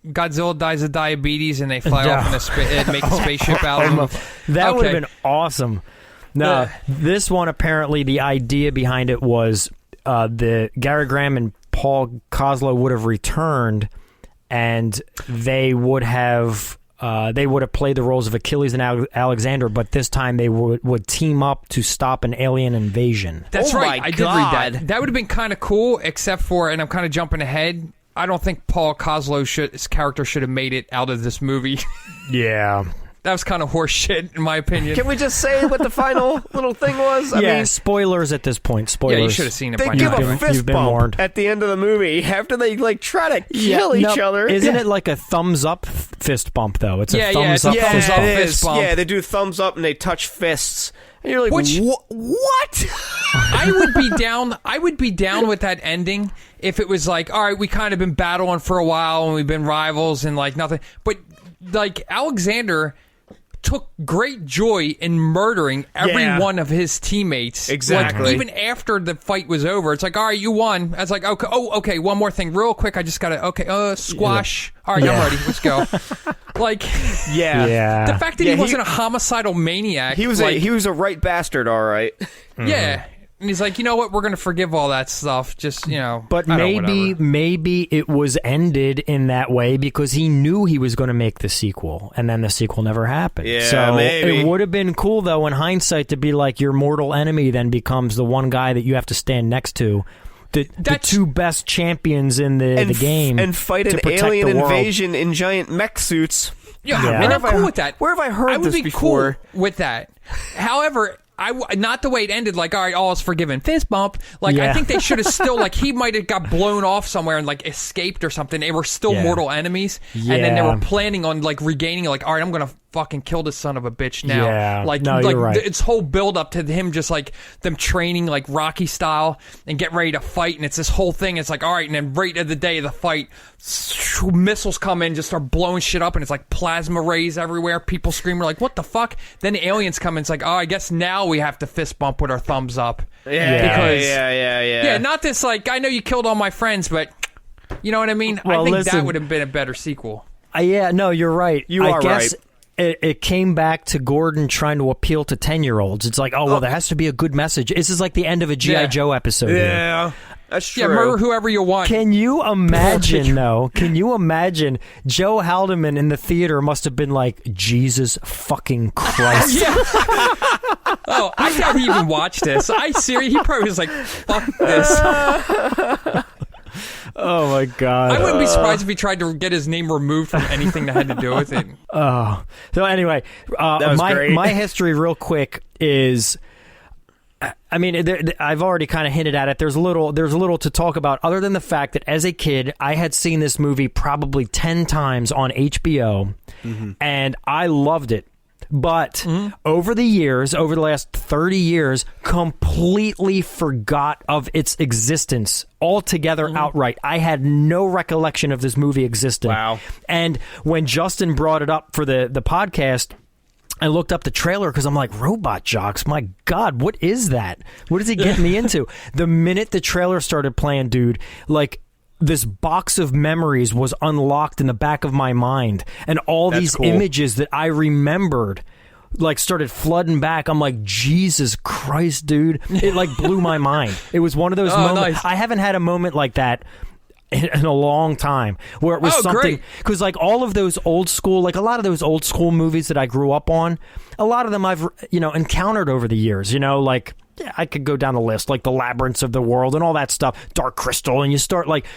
Godzilla dies of diabetes and they fly off and make a spaceship out of him? That would have been awesome. No, this one, apparently the idea behind it was the Gary Graham and Paul Koslo would have returned, and they would have played the roles of Achilles and Alexander, but this time they would team up to stop an alien invasion. That's right. My I did God. read that. That would have been kind of cool, except for, and I'm kind of jumping ahead, I don't think Paul Koslo's character should have made it out of this movie. Yeah. That was kind of horse shit, in my opinion. Can we just say what the final little thing was? I mean, spoilers at this point. Spoilers. Yeah, you should have seen it they by give now. a fist bump warned. at the end of the movie after they try to kill each other. Isn't it like a thumbs up fist bump though? It's a thumbs up thumbs fist up bump. fist bump. Yeah, they do thumbs up and they touch fists. And you're like, what? I would be down with that ending if it was all right, we kind of been battling for a while and we've been rivals and nothing. But Alexander, took great joy in murdering every one of his teammates. Exactly. Like, even after the fight was over, it's like, all right, you won. I was like, okay, okay, one more thing, real quick. I just gotta, squash. All right, I'm ready. Let's go. Like, the fact that he wasn't a homicidal maniac. He was a right bastard, all right. Yeah. And he's like, you know what? We're going to forgive all that stuff. Just, But maybe it was ended in that way because he knew he was going to make the sequel, and then the sequel never happened. Yeah, so maybe. It would have been cool, though, in hindsight, to be like your mortal enemy then becomes the one guy that you have to stand next to. The two best champions in the game. And fight an alien invasion in giant mech suits. Yeah. And I'm cool with that. Where have I heard this before? I would be cool with that. However, not the way it ended, like, all right, all is forgiven, fist bump. Like, I think they should have still, like, he might have got blown off somewhere and, like, escaped or something. They were still mortal enemies. And then they were planning on, like, regaining, like, all right, I'm going to fucking kill this son of a bitch now. Yeah. Like, you're right. It's whole build up to him just, like, them training, like, Rocky style and get ready to fight. And it's this whole thing. It's like, all right, and then right at the day of the fight, missiles come in, just start blowing shit up, and it's like plasma rays everywhere. People screaming like, what the fuck? Then the aliens come in. It's like, oh, I guess now we have to fist bump with our thumbs up. Yeah, not this, like, I know you killed all my friends, but you know what I mean? Well, I think that would have been a better sequel. You're right. I guess right. It came back to Gordon trying to appeal to 10-year-olds. It's like, well, there has to be a good message. This is like the end of a G.I. Joe episode. Yeah. That's true. Yeah, murder whoever you want. Can you imagine, though? Can you imagine Joe Haldeman in the theater must have been like, Jesus fucking Christ. Oh, I doubt he even watched this. He probably was like, fuck this. Oh, my God. I wouldn't be surprised if he tried to get his name removed from anything that had to do with it. Oh. So anyway, my history real quick is... I mean, I've already kind of hinted at it. There's a little to talk about, other than the fact that as a kid, I had seen this movie probably 10 times on HBO, and I loved it. But over the last 30 years, completely forgot of its existence altogether outright. I had no recollection of this movie existing. Wow. And when Justin brought it up for the podcast, I looked up the trailer because I'm like, Robot Jox, my God, what is that? What is he getting me into? The minute the trailer started playing, dude, like, this box of memories was unlocked in the back of my mind, and all these images that I remembered like started flooding back. I'm like, Jesus Christ, dude. It like blew my mind. It was one of those moments. Nice. I haven't had a moment like that in a long time, where it was something, because like all of those old school, like a lot of those old school movies that I grew up on, a lot of them I've encountered over the years, like, yeah, I could go down the list, like the Labyrinths of the World and all that stuff, Dark Crystal, and you start like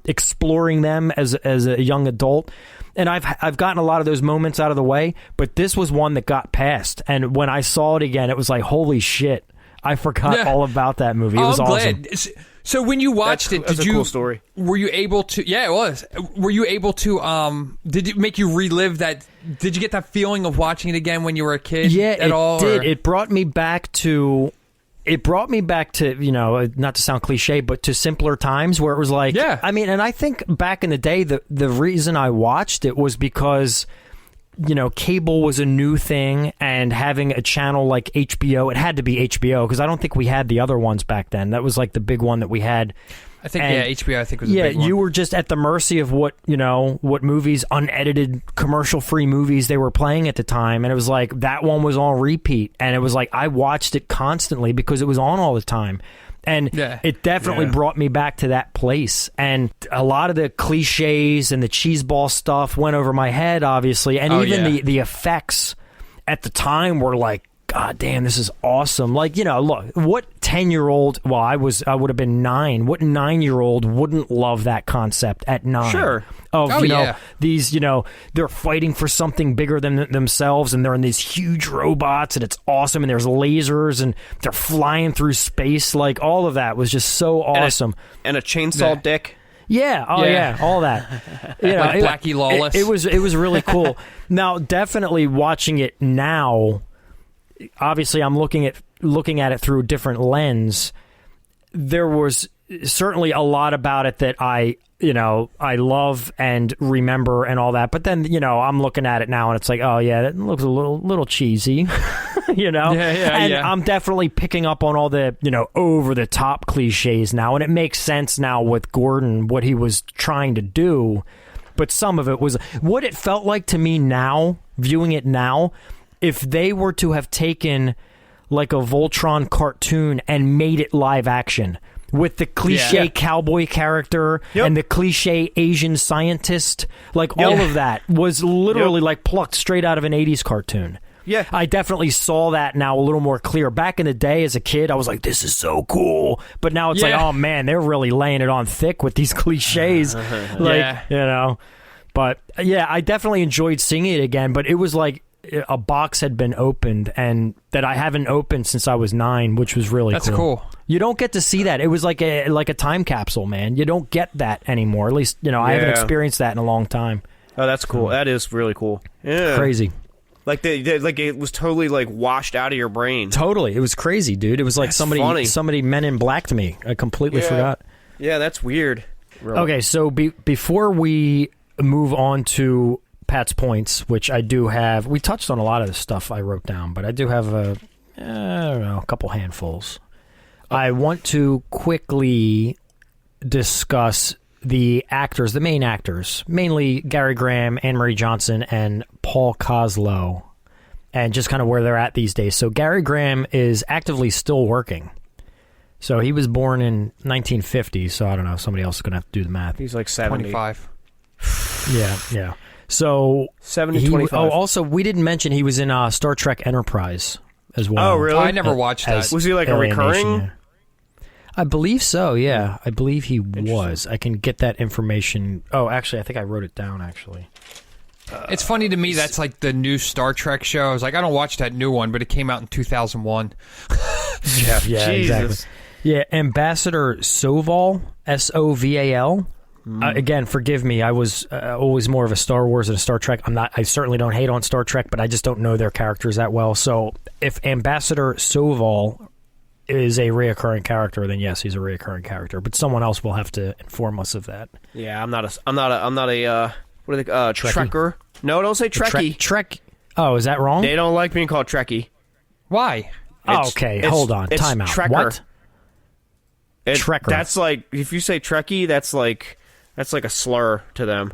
exploring them as a young adult. And I've gotten a lot of those moments out of the way, but this was one that got past. And when I saw it again, it was like, holy shit, I forgot all about that movie. It was awesome. Glad. So when you watched it, that's a cool story. Were you able to? Yeah, it was. Were you able to? Did it make you relive that? Did you get that feeling of watching it again when you were a kid? Yeah, at all? It did. It brought me back to. It brought me back to, not to sound cliche, but to simpler times where it was like, I mean, and I think back in the day, the reason I watched it was because, cable was a new thing, and having a channel like HBO, it had to be HBO, because I don't think we had the other ones back then. That was like the big one that we had. I think, HBO, I think was the big one. You were just at the mercy of what movies, unedited, commercial-free movies they were playing at the time, and it was like, that one was on repeat, and it was like, I watched it constantly because it was on all the time. And it definitely brought me back to that place. And a lot of the cliches and the cheeseball stuff went over my head, obviously, and the effects at the time were like, God damn, this is awesome. Like, look, what 10-year-old, well, I would have been 9. What 9-year-old wouldn't love that concept at 9? Sure. These, they're fighting for something bigger than themselves, and they're in these huge robots, and it's awesome, and there's lasers, and they're flying through space. Like, all of that was just so awesome. And a chainsaw dick. Yeah, all that. Like Blackie Lawless. It was really cool. Now, definitely watching it now, obviously I'm looking at it through a different lens. There was certainly a lot about it that I love and remember and all that. But then, I'm looking at it now and it's like, oh yeah, that looks a little cheesy, And I'm definitely picking up on all the, over the top cliches now. And it makes sense now with Gordon, what he was trying to do. But some of it was what it felt like to me now, viewing it now, if they were to have taken like a Voltron cartoon and made it live action with the cliche cowboy character and the cliche Asian scientist, like all of that was literally like plucked straight out of an 80s cartoon. Yeah. I definitely saw that now a little more clear. Back in the day as a kid, I was like, this is so cool. But now it's like, oh man, they're really laying it on thick with these cliches. But yeah, I definitely enjoyed seeing it again, but it was like a box had been opened and that I haven't opened since I was 9, which was really That's cool. You don't get to see that. It was like a time capsule, man. You don't get that anymore. At least, I haven't experienced that in a long time. Oh, that's cool. That is really cool. Yeah. Crazy. Like like it was totally like washed out of your brain. Totally. It was crazy, dude. It was like somebody Men in Blacked me. I completely forgot. Yeah, that's weird. Really. Okay, so before we move on to Pat's points, which I do have, we touched on a lot of the stuff I wrote down, but I do have a couple handfuls. I want to quickly discuss the actors, the main actors, mainly Gary Graham, Anne Marie Johnson, and Paul Koslo, and just kind of where they're at these days. So Gary Graham is actively still working. So he was born in 1950, so I don't know, somebody else is going to have to do the math. He's like 70. 25. Yeah. So 70, 25. Oh, also, we didn't mention he was in Star Trek Enterprise as well. Oh, really? I never watched that. Was he like a recurring? Yeah. I believe so, yeah. I believe he was. I can get that information. Oh, actually, I think I wrote it down, actually. It's funny to me that's like the new Star Trek show. I was like, I don't watch that new one, but it came out in 2001. Yeah, exactly. Yeah, Ambassador Soval, Soval. Again, forgive me. I was always more of a Star Wars than a Star Trek. I certainly don't hate on Star Trek, but I just don't know their characters that well. So if Ambassador Soval is a reoccurring character, then yes, he's a reoccurring character. But someone else will have to inform us of that. Yeah, I'm not a what are they? Trekker? No, don't say Trekkie. Trek. Oh, is that wrong? They don't like being called Trekkie. Why? Okay, hold on. Time out. Trekker. What? Trekker. That's like, if you say Trekkie, that's like a slur to them.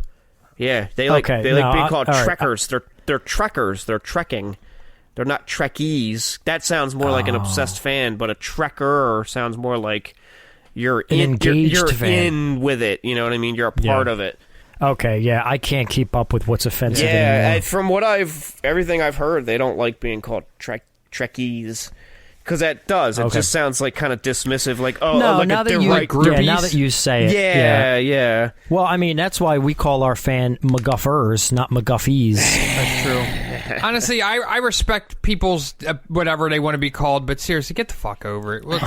Yeah, they like being called Trekkers. Right. They're Trekkers. They're trekking. They're not Trekkies. That sounds more like an obsessed fan, but a Trekker sounds more like you're engaged fan. In with it. You know what I mean? You're a part of it. Okay, yeah, I can't keep up with what's offensive anymore. Yeah, from what everything I've heard, they don't like being called Trekkies. Because that does. It just sounds like kind of dismissive. Like, now that you say it. Yeah. Well, I mean, that's why we call our fan MacGuffers, not MacGuffies. That's true. Honestly, I respect people's whatever they want to be called, but seriously, get the fuck over it. Look,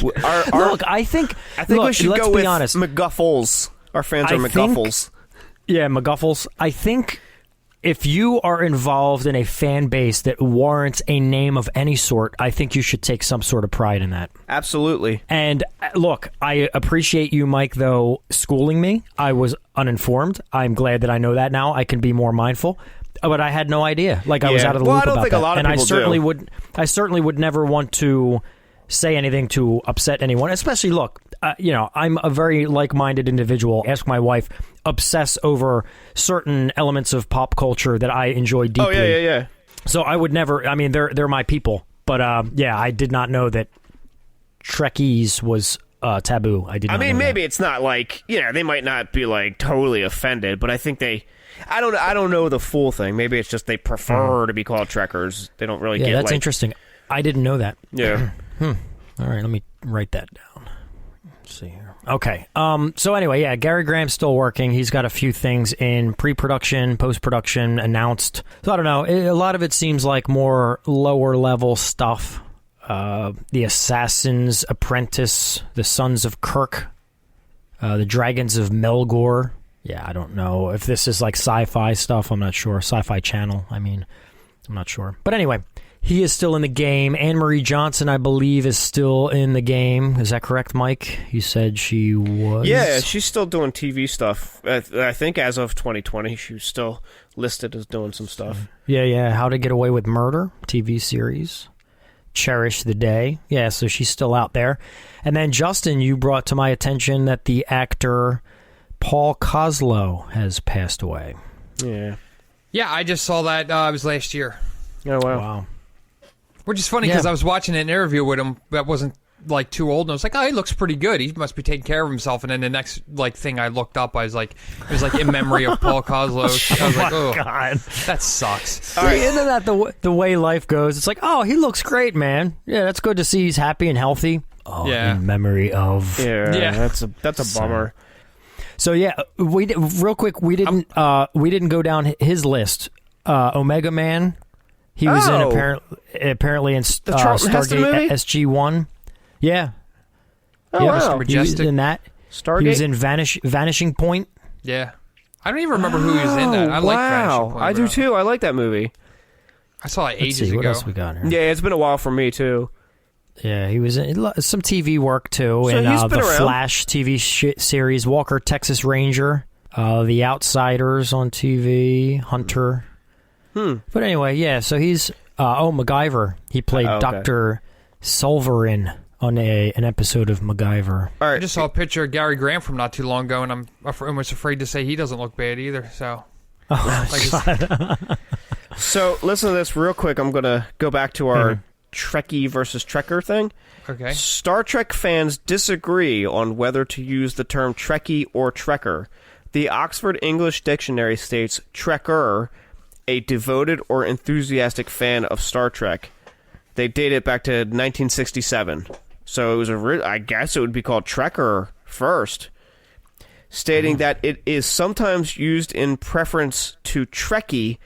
look, I think we should go with honest. MacGuffles. Our fans are MacGuffles. Yeah, MacGuffles. I think if you are involved in a fan base that warrants a name of any sort, I think you should take some sort of pride in that. Absolutely. And look, I appreciate you, Mike, though, schooling me. I was uninformed. I'm glad that I know that now. I can be more mindful. But I had no idea. Like, I was out of the loop about that. I don't think a lot of people I certainly would never want to say anything to upset anyone, especially, look, I'm a very like-minded individual. Ask my wife, obsess over certain elements of pop culture that I enjoy deeply. Oh, yeah. So I would never, I mean, they're my people. But, I did not know that Trekkies was taboo. I mean, maybe it's not like, they might not be like totally offended, but I think I don't know the full thing. Maybe it's just they prefer to be called Trekkers. They don't really get that's interesting. I didn't know that. Yeah. All right, let me write that down. Let's see here. Okay. So anyway, Gary Graham's still working. He's got a few things in pre-production, post-production, announced. So I don't know. A lot of it seems like more lower-level stuff. The Assassin's Apprentice, The Sons of Kirk, The Dragons of Melgor. Yeah, I don't know if this is like sci-fi stuff. I'm not sure. Sci-Fi Channel, I'm not sure. But anyway, he is still in the game. Anne-Marie Johnson, I believe, is still in the game. Is that correct, Mike? You said she was? Yeah, she's still doing TV stuff. I think as of 2020, she was still listed as doing some stuff. Yeah. How to Get Away with Murder, TV series. Cherish the Day. Yeah, so she's still out there. And then, Justin, you brought to my attention that the actor Paul Koslo has passed away. Yeah. Yeah, I just saw that. It was last year. Oh, Wow. Which is funny because I was watching an interview with him that wasn't like too old, and I was like, oh, he looks pretty good. He must be taking care of himself. And then the next thing I looked up, I was like, it was like in memory of Paul Koslo. I was like, oh, God. that sucks. See, isn't that the way life goes? It's like, oh, he looks great, man. Yeah, that's good to see he's happy and healthy. Oh, yeah. In memory of. Yeah. That's a bummer. So yeah, real quick, we didn't go down his list. Omega Man. He was in apparently in Stargate SG-1. Yeah. Oh, wow. Mr. He was Majestic. in that. Stargate? He was in Vanishing Point. Yeah. I don't even remember who he was in that. I like Vanishing Point. I do too. I like that movie. I saw it Let's ages see, ago. what else we got here? Yeah, it's been a while for me too. Yeah, he was in some TV work too, So in he's the been around. Flash TV series, Walker, Texas Ranger, The Outsiders on TV, Hunter. But anyway, yeah, so he's MacGyver. He played okay. Dr. Solverin on an episode of MacGyver. All right. I just saw a picture of Gary Graham from not too long ago, and I'm almost afraid to say he doesn't look bad either. So, So listen to this real quick. I'm gonna go back to our Trekkie versus Trekker thing. okay. Star Trek fans disagree on whether to use the term Trekkie or Trekker. The Oxford English Dictionary states Trekker, a devoted or enthusiastic fan of Star Trek. They date it back to 1967. So it was I guess it would be called Trekker first, stating that it is sometimes used in preference to Trekkie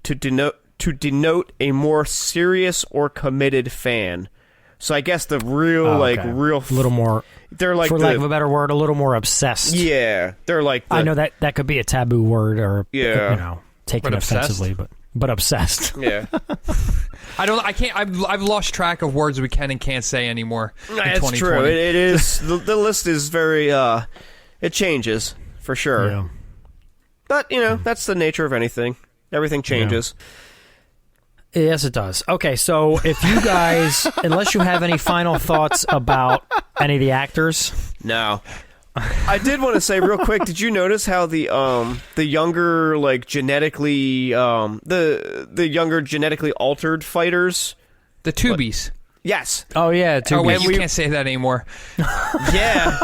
to denote a more serious or committed fan. So I guess the real a little more, they're like for lack of a better word, a little more obsessed. Yeah, they're like I know that could be a taboo word or Yeah. taken But obsessed? offensively, but obsessed. Yeah. I can't. I've lost track of words we can and can't say anymore. In It's 2020. true. It is. The list is very. It changes for sure. Yeah. But that's the nature of anything. Everything changes. Yes, it does. Okay, so if you guys, unless you have any final thoughts about any of the actors, No. I did want to say real quick. Did you notice how the younger genetically the younger genetically altered fighters? The Tubies. Yes. oh yeah, Oh wait, you can't say that anymore. Yeah.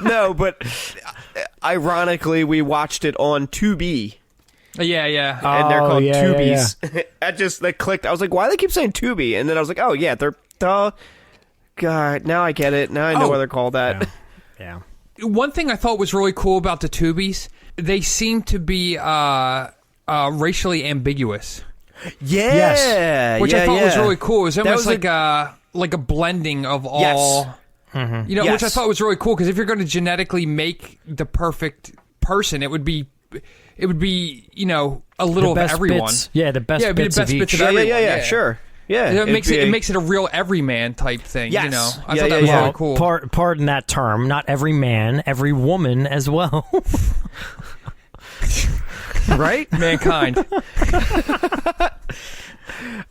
No, but ironically, we watched it on Tubi. Yeah. And they're called yeah, Tubies. That clicked. I was like, why do they keep saying Tubi? And then I was like, oh yeah, they're God. Now I get it. Now I know why they're called that. yeah. One thing I thought was really cool about the Tubies, they seem to be racially ambiguous, Yeah. Yes. which I thought was really cool. It was almost was like a blending of all. Yes. Which I thought was really cool because if you're going to genetically make the perfect person, it would be a little of everyone. Bits, yeah, the best Yeah, it'd be the bits best of bits each. of everyone. Yeah, sure. Yeah. It makes it a real everyman type thing. Yes. I thought that was really cool. Pardon that term. Not every man, every woman as well. Right? Mankind.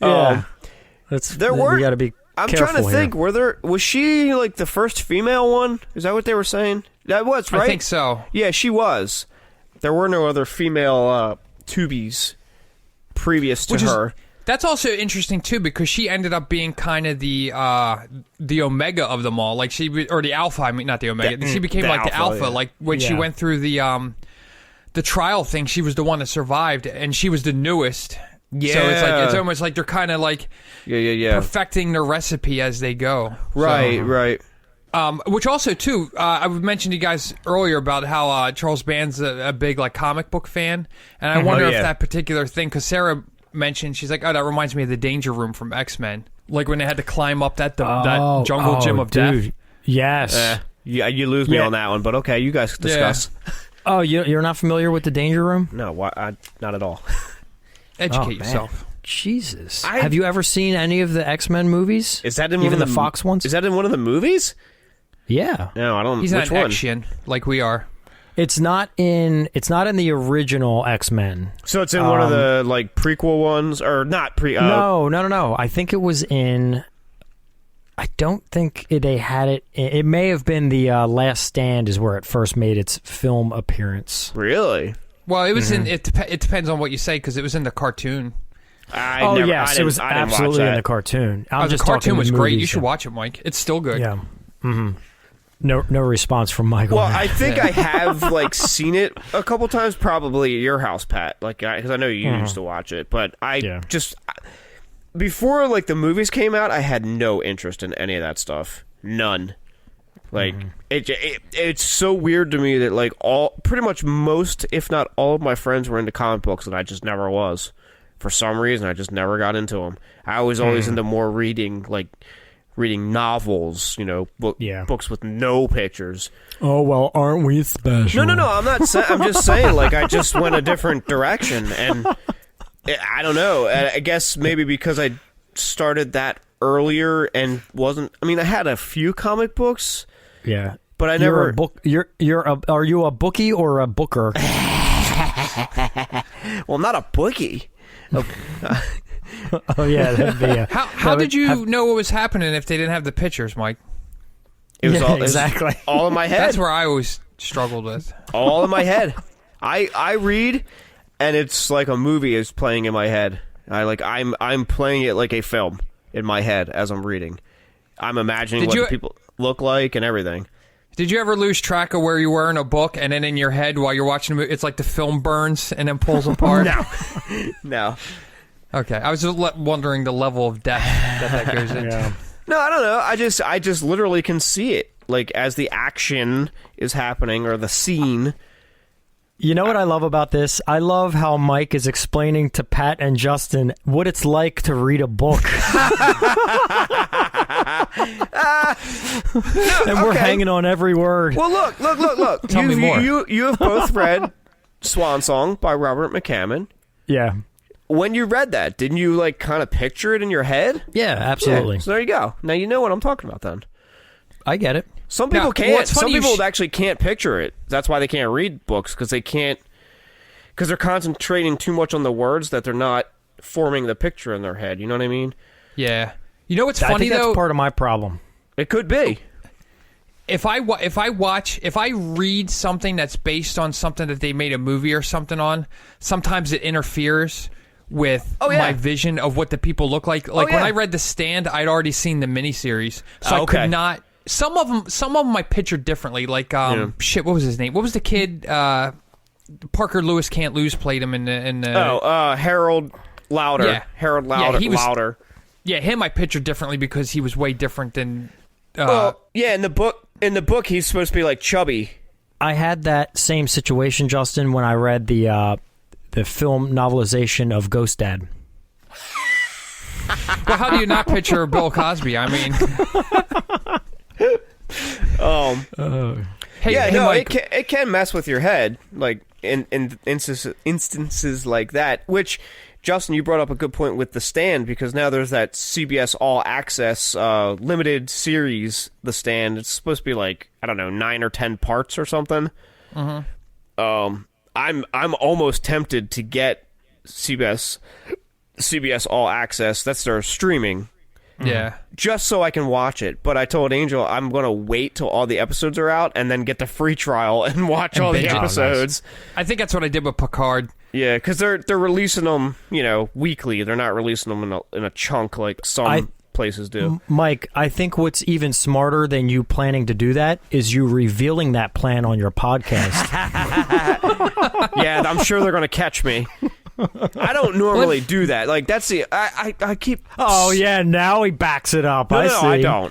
Yeah. You got to be I'm careful trying to think. here. Was she the first female one? Is that what they were saying? That was right. I think so. Yeah, she was. There were no other female Tubies previous to her. That's also interesting too because she ended up being kind of the Omega of them all, or the Alpha. I mean, not the Omega. She became the the Alpha. yeah. Like when she went through the trial thing, she was the one that survived, and she was the newest. Yeah. So it's almost like they're kind of perfecting the recipe as they go. Right. So, Right. which also too, I mentioned to you guys earlier about how Charles Band's a big comic book fan, and I wonder if that particular thing, because Sarah mentioned, she's like, oh, that reminds me of the Danger Room from X-Men, like when they had to climb up that jungle gym of death. Yes. Yeah, you lose me on that one, but okay, you guys discuss. Yeah. Oh, you're not familiar with the Danger Room? No, not at all. Educate yourself. Jesus. Have you ever seen any of the X-Men movies? Is that in even one of the Fox ones? Is that in one of the movies? Yeah. No, I don't. He's which not one? action like we are. It's not in the original X-Men. So it's in one of the like prequel ones, or not pre? No. I think it was in. I don't think they had it. It may have been the Last Stand is where it first made its film appearance. Really? Well, it was in. It depends on what you say because it was in the cartoon. Yes, it was absolutely in the cartoon. The cartoon was great. You should watch it, Mike. It's still good. Yeah. Mm-hmm. No response from Michael. Well, I think I have like seen it a couple times, probably at your house, Pat. Like, because I know you used to watch it, but just before like the movies came out, I had no interest in any of that stuff. None. Like it's so weird to me that like pretty much most, if not all, of my friends were into comic books, and I just never was. For some reason, I just never got into them. I was always into more reading novels, books with no pictures. Oh, well, aren't we special? No, I'm not I'm just saying, like, I just went a different direction, and I don't know. I guess maybe because I started that earlier and I had a few comic books. Yeah. But I never... Are you a bookie or a booker? Well, I'm not a bookie. Oh yeah, that'd be how did you know what was happening if they didn't have the pictures, Mike? It was exactly all in my head. That's where I always struggled with. All in my head. I read, and it's like a movie is playing in my head. I'm playing it like a film in my head as I'm reading. I'm imagining what the people look like and everything. Did you ever lose track of where you were in a book, and then in your head while you're watching the movie, it's like the film burns and then pulls apart? No. Okay, I was just wondering the level of depth that goes into. Yeah. No, I don't know. I just literally can see it, like as the action is happening or the scene. You know what I love about this? I love how Mike is explaining to Pat and Justin what it's like to read a book. And we're hanging on every word. Well, look. Tell me more. You have both read Swan Song by Robert McCammon. Yeah. When you read that, didn't you like kind of picture it in your head? Yeah, absolutely. Yeah, so there you go. Now you know what I'm talking about then. I get it. Some people can't. Some people actually can't picture it. That's why they can't read books, because they're concentrating too much on the words that they're not forming the picture in their head. You know what I mean? Yeah. You know what's funny, I think though? that's part of my problem. It could be. If I read something that's based on something that they made a movie or something on, sometimes it interferes with my vision of what the people look like. Like when I read The Stand, I'd already seen the miniseries, so I could not. Some of them I pictured differently. Like what was his name? What was the kid? Parker Lewis Can't Lose played him in the Harold Lauder. Yeah. Harold Lauder. Yeah, Lauder. Yeah, him I pictured differently because he was way different than. In the book, he's supposed to be like chubby. I had that same situation, Justin, when I read the film novelization of Ghost Dad. Well, how do you not picture Bill Cosby? I mean, it can mess with your head, like in instances like that. Which, Justin, you brought up a good point with The Stand, because now there's that CBS All Access limited series, The Stand. It's supposed to be like, I don't know, 9 or 10 parts or something. I'm almost tempted to get CBS All Access. That's their streaming. Yeah. Just so I can watch it. But I told Angel I'm going to wait till all the episodes are out and then get the free trial and watch all the episodes. Nice. I think that's what I did with Picard. Yeah, because they're releasing them, weekly. They're not releasing them in a chunk like some places do. Mike, I think what's even smarter than you planning to do that is you revealing that plan on your podcast. Yeah, I'm sure they're going to catch me. I don't normally do that. Like, that's the... I keep... Oh, yeah, now he backs it up. No,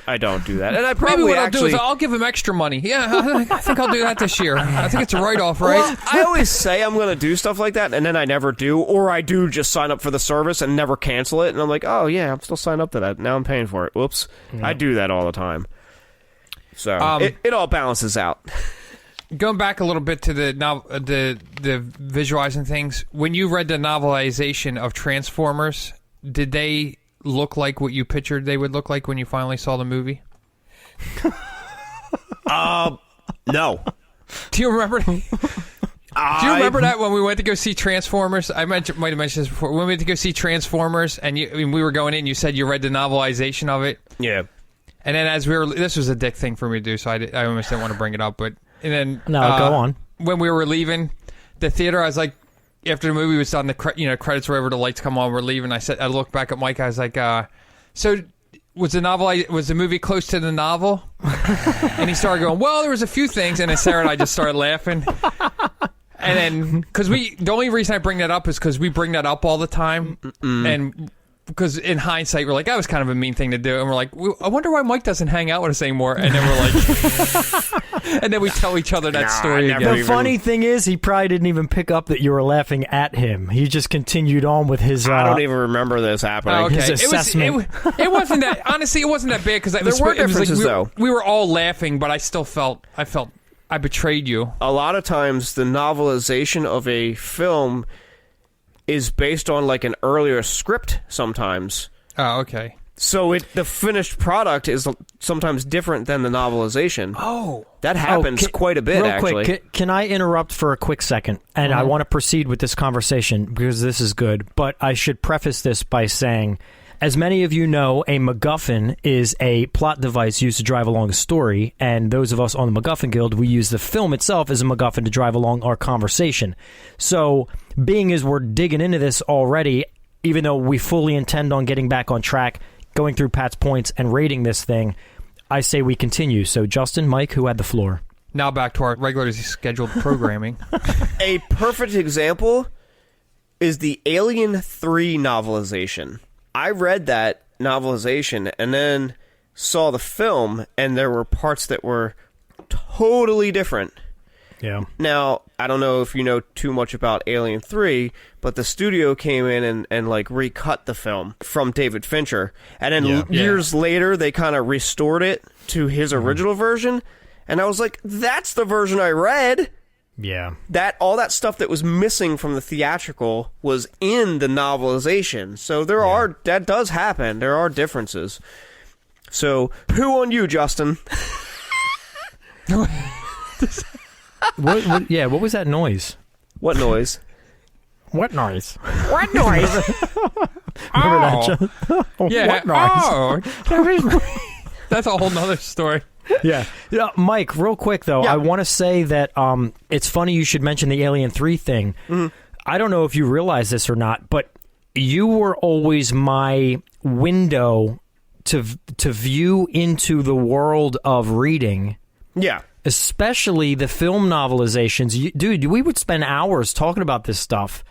I don't do that. And I probably Maybe what I'll do is I'll give him extra money. Yeah, I think I'll do that this year. I think it's a write-off, right? Well, I always say I'm going to do stuff like that, and then I never do. Or I do just sign up for the service and never cancel it. And I'm like, oh, yeah, I'm still signed up to that. Now I'm paying for it. Whoops. Yeah. I do that all the time. So it all balances out. Going back a little bit to the visualizing things, when you read the novelization of Transformers, did they look like what you pictured they would look like when you finally saw the movie? No. Do you remember? Do you remember that when we went to go see Transformers? I might have mentioned this before. When we went to go see Transformers, and we were going in, you said you read the novelization of it. Yeah. And then as this was a dick thing for me to do, so I almost didn't want to bring it up. But and then No, go on. When we were leaving the theater, I was like, after the movie was done, the credits were over, the lights come on, we're leaving. I looked back at Mike. I was like, so was the movie close to the novel? And he started going, well, there was a few things. And then Sarah and I just started laughing. And then, because the only reason I bring that up is because we bring that up all the time. And because in hindsight, we're like, that was kind of a mean thing to do. And we're like, I wonder why Mike doesn't hang out with us anymore. And then we're like, and then we tell each other that story again. The funny thing is, he probably didn't even pick up that you were laughing at him. He just continued on with his... I don't even remember this happening. Okay. His assessment. It wasn't that... Honestly, it wasn't that bad because there were differences, though. We were all laughing, but I still felt... I betrayed you. A lot of times, the novelization of a film is based on like an earlier script sometimes. Oh, okay. So the finished product is sometimes different than the novelization. Oh. That happens quite a bit, actually. Quick, can I interrupt for a quick second? And I want to proceed with this conversation because this is good. But I should preface this by saying, as many of you know, a MacGuffin is a plot device used to drive along a story, and those of us on the MacGuffin Guild, we use the film itself as a MacGuffin to drive along our conversation. So, being as we're digging into this already, even though we fully intend on getting back on track, going through Pat's points and rating this thing, I say we continue. So, Justin, Mike, who had the floor? Now back to our regularly scheduled programming. A perfect example is the Alien 3 novelization. I read that novelization and then saw the film, and there were parts that were totally different. Yeah. Now, I don't know if you know too much about Alien 3, but the studio came in and like recut the film from David Fincher. And then years later, they kind of restored it to his original version. And I was like, that's the version I read. Yeah. All that stuff that was missing from the theatrical was in the novelization. So that does happen. There are differences. So, who on you, Justin? What was that noise? What noise? What noise? What noise? Remember that? Yeah. What noise? That's a whole nother story. Yeah. Mike, real quick, though, I want to say that it's funny you should mention the Alien 3 thing. Mm-hmm. I don't know if you realize this or not, but you were always my window to view into the world of reading. Yeah. Especially the film novelizations. Dude, we would spend hours talking about this stuff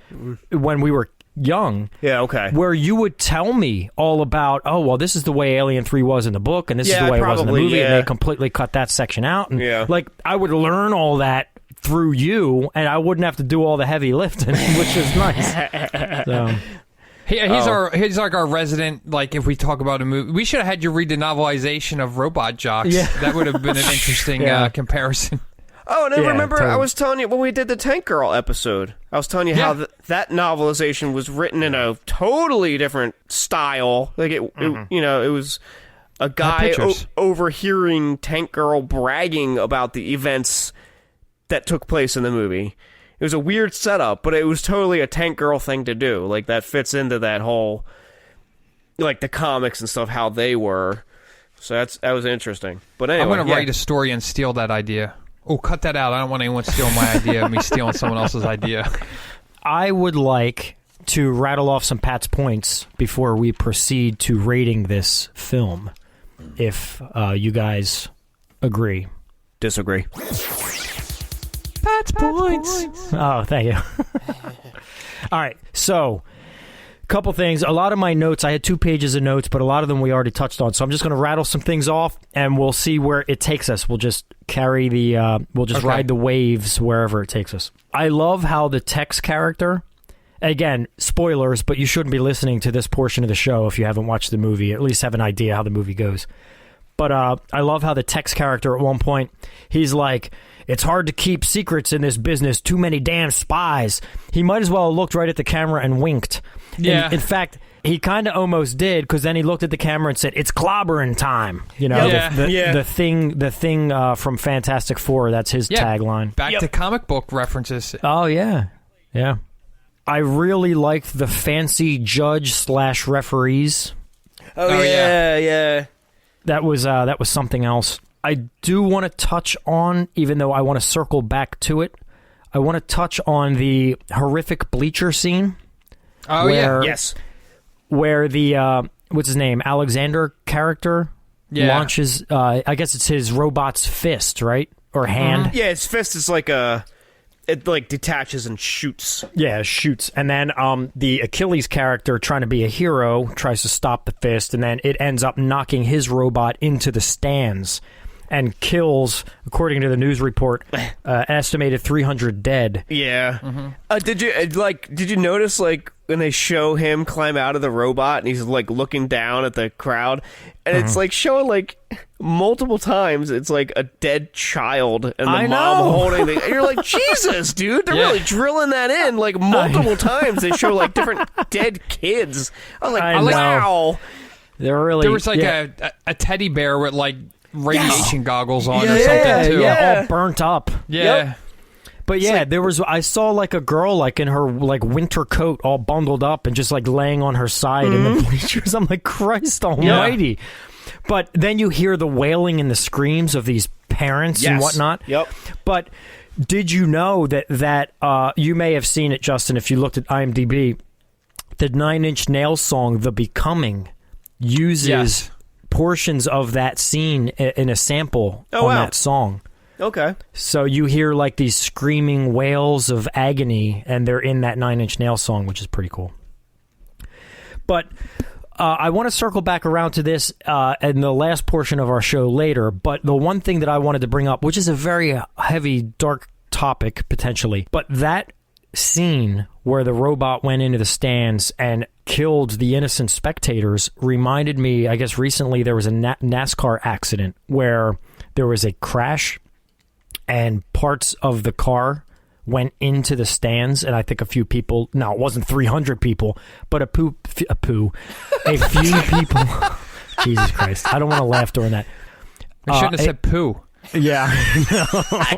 when we were young. Yeah, okay. Where you would tell me all about, oh, well, this is the way Alien 3 was in the book, and this is the way it was in the movie, and they completely cut that section out. And like, I would learn all that through you, and I wouldn't have to do all the heavy lifting, which is nice. So. He's like our resident, like, if we talk about a movie. We should have had you read the novelization of Robot Jox. Yeah. That would have been an interesting comparison. Oh, and I remember I was telling you when we did the Tank Girl episode, I was telling you how that novelization was written in a totally different style. Like, it was a guy overhearing Tank Girl bragging about the events that took place in the movie. It was a weird setup, but it was totally a Tank Girl thing to do. Like, that fits into that whole, like, the comics and stuff, how they were. So that was interesting. But anyway, I'm going to write a story and steal that idea. Oh, cut that out. I don't want anyone stealing my idea, me stealing someone else's idea. I would like to rattle off some Pat's points before we proceed to rating this film, if you guys agree. Disagree. Pat's points. Oh, thank you. All right, so... couple things. A lot of my notes, I had 2 pages of notes, but a lot of them we already touched on. So I'm just going to rattle some things off, and we'll see where it takes us. We'll just carry the, ride the waves wherever it takes us. I love how the Tex character, again, spoilers, but you shouldn't be listening to this portion of the show if you haven't watched the movie. At least have an idea how the movie goes. But I love how the Tex character at one point, he's like, it's hard to keep secrets in this business, too many damn spies. He might as well have looked right at the camera and winked. Yeah. In fact, He kind of almost did, because then he looked at the camera and said, "It's clobbering time." You know, the thing from Fantastic Four. That's his tagline. Back to comic book references. Oh yeah. I really liked the fancy judge/referees. Oh yeah. That was something else. I do want to touch on, even though I want to circle back to it, I want to touch on the horrific bleacher scene. Oh yes. Where the what's his name, Alexander character launches. I guess it's his robot's fist, right, or hand. Yeah, his fist is like it like detaches and shoots. Yeah, shoots. And then the Achilles character, trying to be a hero, tries to stop the fist, and then it ends up knocking his robot into the stands and kills, according to the news report, estimated 300 dead. Yeah. Did you notice, like, when they show him climb out of the robot and he's like looking down at the crowd, and it's like showing like multiple times it's like a dead child and the mom holding the, and you're like, Jesus, dude, they're really drilling that in like multiple times. They show like different dead kids. I was like, wow. They're really, there was like a teddy bear with like radiation goggles on or something too. Yeah, all burnt up. Yeah. But yeah, I saw like a girl like in her like winter coat all bundled up and just like laying on her side in the bleachers. I'm like, Christ almighty. Yeah. But then you hear the wailing and the screams of these parents and whatnot. Yep. But did you know that you may have seen it, Justin, if you looked at IMDb, the Nine Inch Nails song, The Becoming, uses portions of that scene in a sample on that song. Okay. So you hear like these screaming wails of agony, and they're in that Nine Inch Nails song, which is pretty cool. But I want to circle back around to this in the last portion of our show later, but the one thing that I wanted to bring up, which is a very heavy, dark topic, potentially, but that scene where the robot went into the stands and killed the innocent spectators reminded me, I guess recently there was a NASCAR accident where there was a crash and parts of the car went into the stands, and I think a few people, no, it wasn't 300 people, but a few people. Jesus Christ. I don't want to laugh during that. I shouldn't have said poo. Yeah.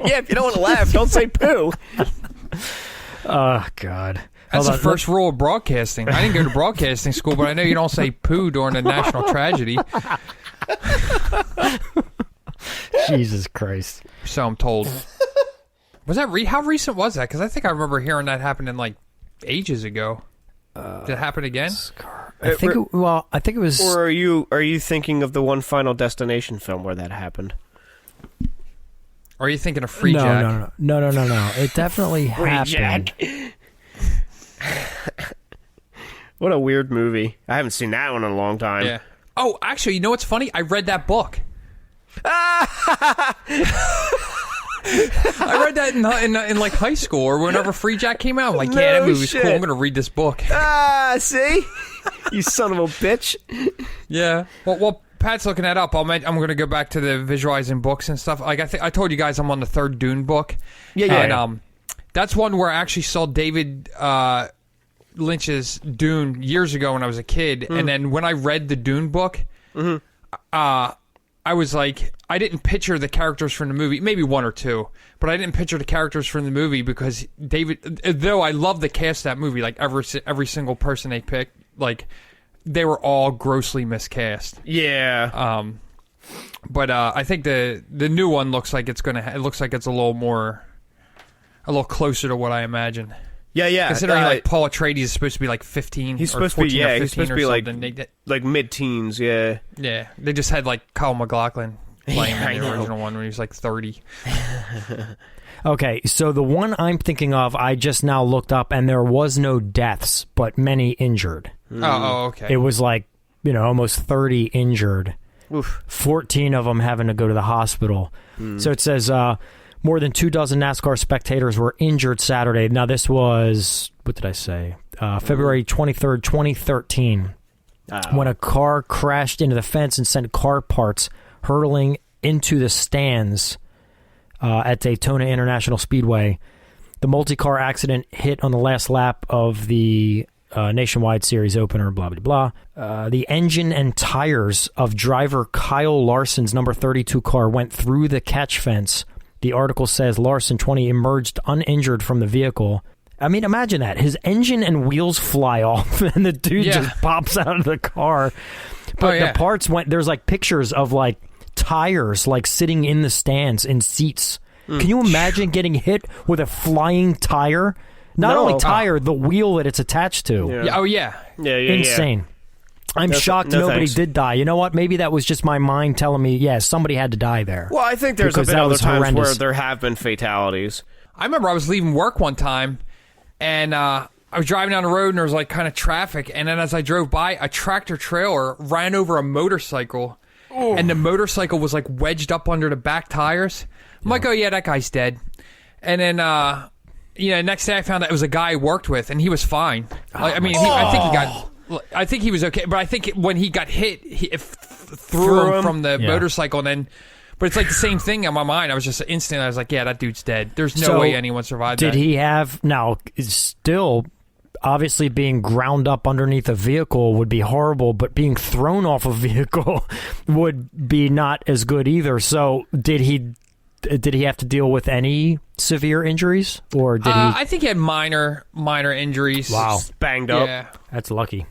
Yeah, if you don't want to laugh, don't say poo. Oh, God. That's the first rule of broadcasting. I didn't go to broadcasting school, but I know you don't say poo during a national tragedy. Jesus Christ. So I'm told. Was that how recent was that? Because I think I remember hearing that happening like ages ago. Did it happen again? I think it was. Or are you thinking of the One Final Destination film where that happened? Or are you thinking of Free Jack? No. It definitely happened. What a weird movie. I haven't seen that one in a long time. Yeah. Oh, actually, you know what's funny? I read that book. I read that in like high school or whenever Free Jack came out. I'm like, that movie's cool. I'm going to read this book. See? You son of a bitch. Yeah. Well, Pat's looking that up. I'm going to go back to the visualizing books and stuff. Like I told you guys I'm on the third Dune book. Yeah. And that's one where I actually saw David Lynch's Dune years ago when I was a kid. And then when I read the Dune book, I was like, I didn't picture the characters from the movie, maybe one or two, but I didn't picture the characters from the movie because David, though I love the cast of that movie, like every single person they picked, like they were all grossly miscast. Yeah. But I think the new one looks like it's it looks like it's a little closer to what I imagine. Yeah. Considering like Paul Atreides is supposed to be like 15. He's supposed to be he's supposed to be like mid-teens. Yeah. Yeah. They just had like Kyle MacLachlan playing in the original one when he was like 30. Okay, so the one I'm thinking of, I just now looked up, and there was no deaths, but many injured. Oh, okay. It was like, almost 30 injured. Oof. 14 of them having to go to the hospital. So it says more than 24 NASCAR spectators were injured Saturday. Now, this was, what did I say? February 23rd, 2013, when a car crashed into the fence and sent car parts hurtling into the stands at Daytona International Speedway. The multi-car accident hit on the last lap of the nationwide series opener, blah, blah, blah. The engine and tires of driver Kyle Larson's number 32 car went through the catch fence. The article says Larson, 20, emerged uninjured from the vehicle. I mean, imagine that. His engine and wheels fly off, and the dude just pops out of the car. But the parts went... There's, like, pictures of, like, tires, like, sitting in the stands in seats. Can you imagine getting hit with a flying tire? Not only tire, the wheel that it's attached to. Yeah. Oh, yeah. Insane. I'm shocked nobody did die. You know what? Maybe that was just my mind telling me, somebody had to die there. Well, I think there's been other times where there have been fatalities. I remember I was leaving work one time, and I was driving down the road, and there was like kind of traffic, and then as I drove by, a tractor trailer ran over a motorcycle, and the motorcycle was like wedged up under the back tires. I'm like, oh yeah, that guy's dead. And then next day I found out it was a guy I worked with, and he was fine. I think he was okay, but I think when he got hit, it threw him from the motorcycle, and then. But it's like the same thing in my mind. I was just instantly, I was like, yeah, that dude's dead. There's no way anyone survived that. Did he have... Now, still, obviously being ground up underneath a vehicle would be horrible, but being thrown off a vehicle would be not as good either. So did he have to deal with any severe injuries? Or did he... I think he had minor injuries. Wow. Just banged up. Yeah. That's lucky.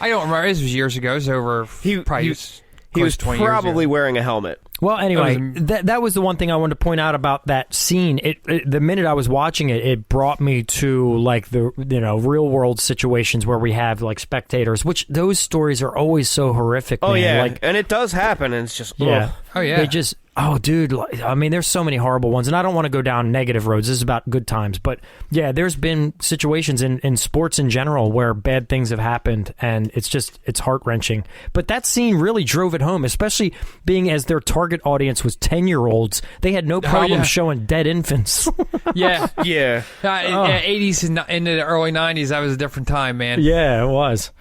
I don't remember. This was years ago. It was over... He was probably wearing a helmet. Well, anyway, that was the one thing I wanted to point out about that scene. The minute I was watching it, it brought me to like the real world situations where we have like spectators, which those stories are always so horrific. Oh man. yeah, like, and it does happen, and it's just yeah. Oh yeah, they just dude. I mean, there's so many horrible ones, and I don't want to go down negative roads. This is about good times, but yeah, there's been situations in sports in general where bad things have happened, and it's heart wrenching. But that scene really drove it home, especially being as their target audience was 10-year-olds. They had no problem showing dead infants. Yeah. 80s and into the early 90s, that was a different time, man. Yeah, it was.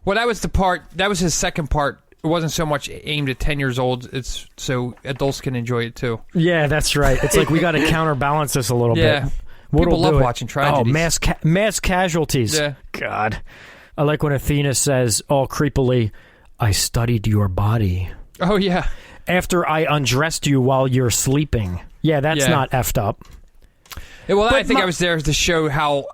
Well, that was his second part. It wasn't so much aimed at 10 years old. It's so adults can enjoy it too. Yeah, that's right. It's like we got to counterbalance this a little bit. People love watching tragedies. Oh, mass casualties. Yeah. God. I like when Athena says, all creepily, I studied your body. Oh, yeah. After I undressed you while you're sleeping. Yeah, that's not effed up. Yeah, well, I think I was there to show how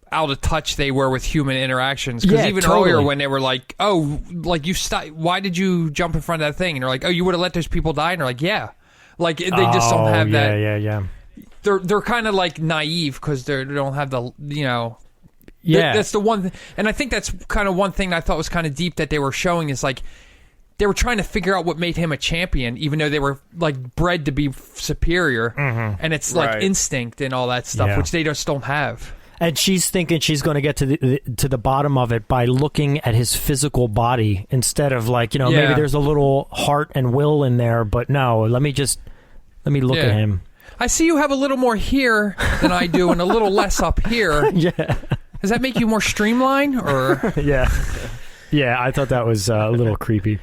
out of touch they were with human interactions. Because even earlier when they were like, oh, like why did you jump in front of that thing? And they're like, oh, you would have let those people die? And they're like, yeah. Like, they just don't have that. Yeah. They're kind of like naive because they don't have the, Yeah. That's the one and I think that's kind of one thing I thought was kind of deep that they were showing is like, they were trying to figure out what made him a champion, even though they were like bred to be superior. Mm-hmm. And it's like instinct and all that stuff, which they just don't have. And she's thinking she's going to get to the bottom of it by looking at his physical body instead of like, maybe there's a little heart and will in there, but no, let me look at him. I see you have a little more here than I do and a little less up here. Yeah. Does that make you more streamlined or? Yeah. Yeah, I thought that was a little creepy.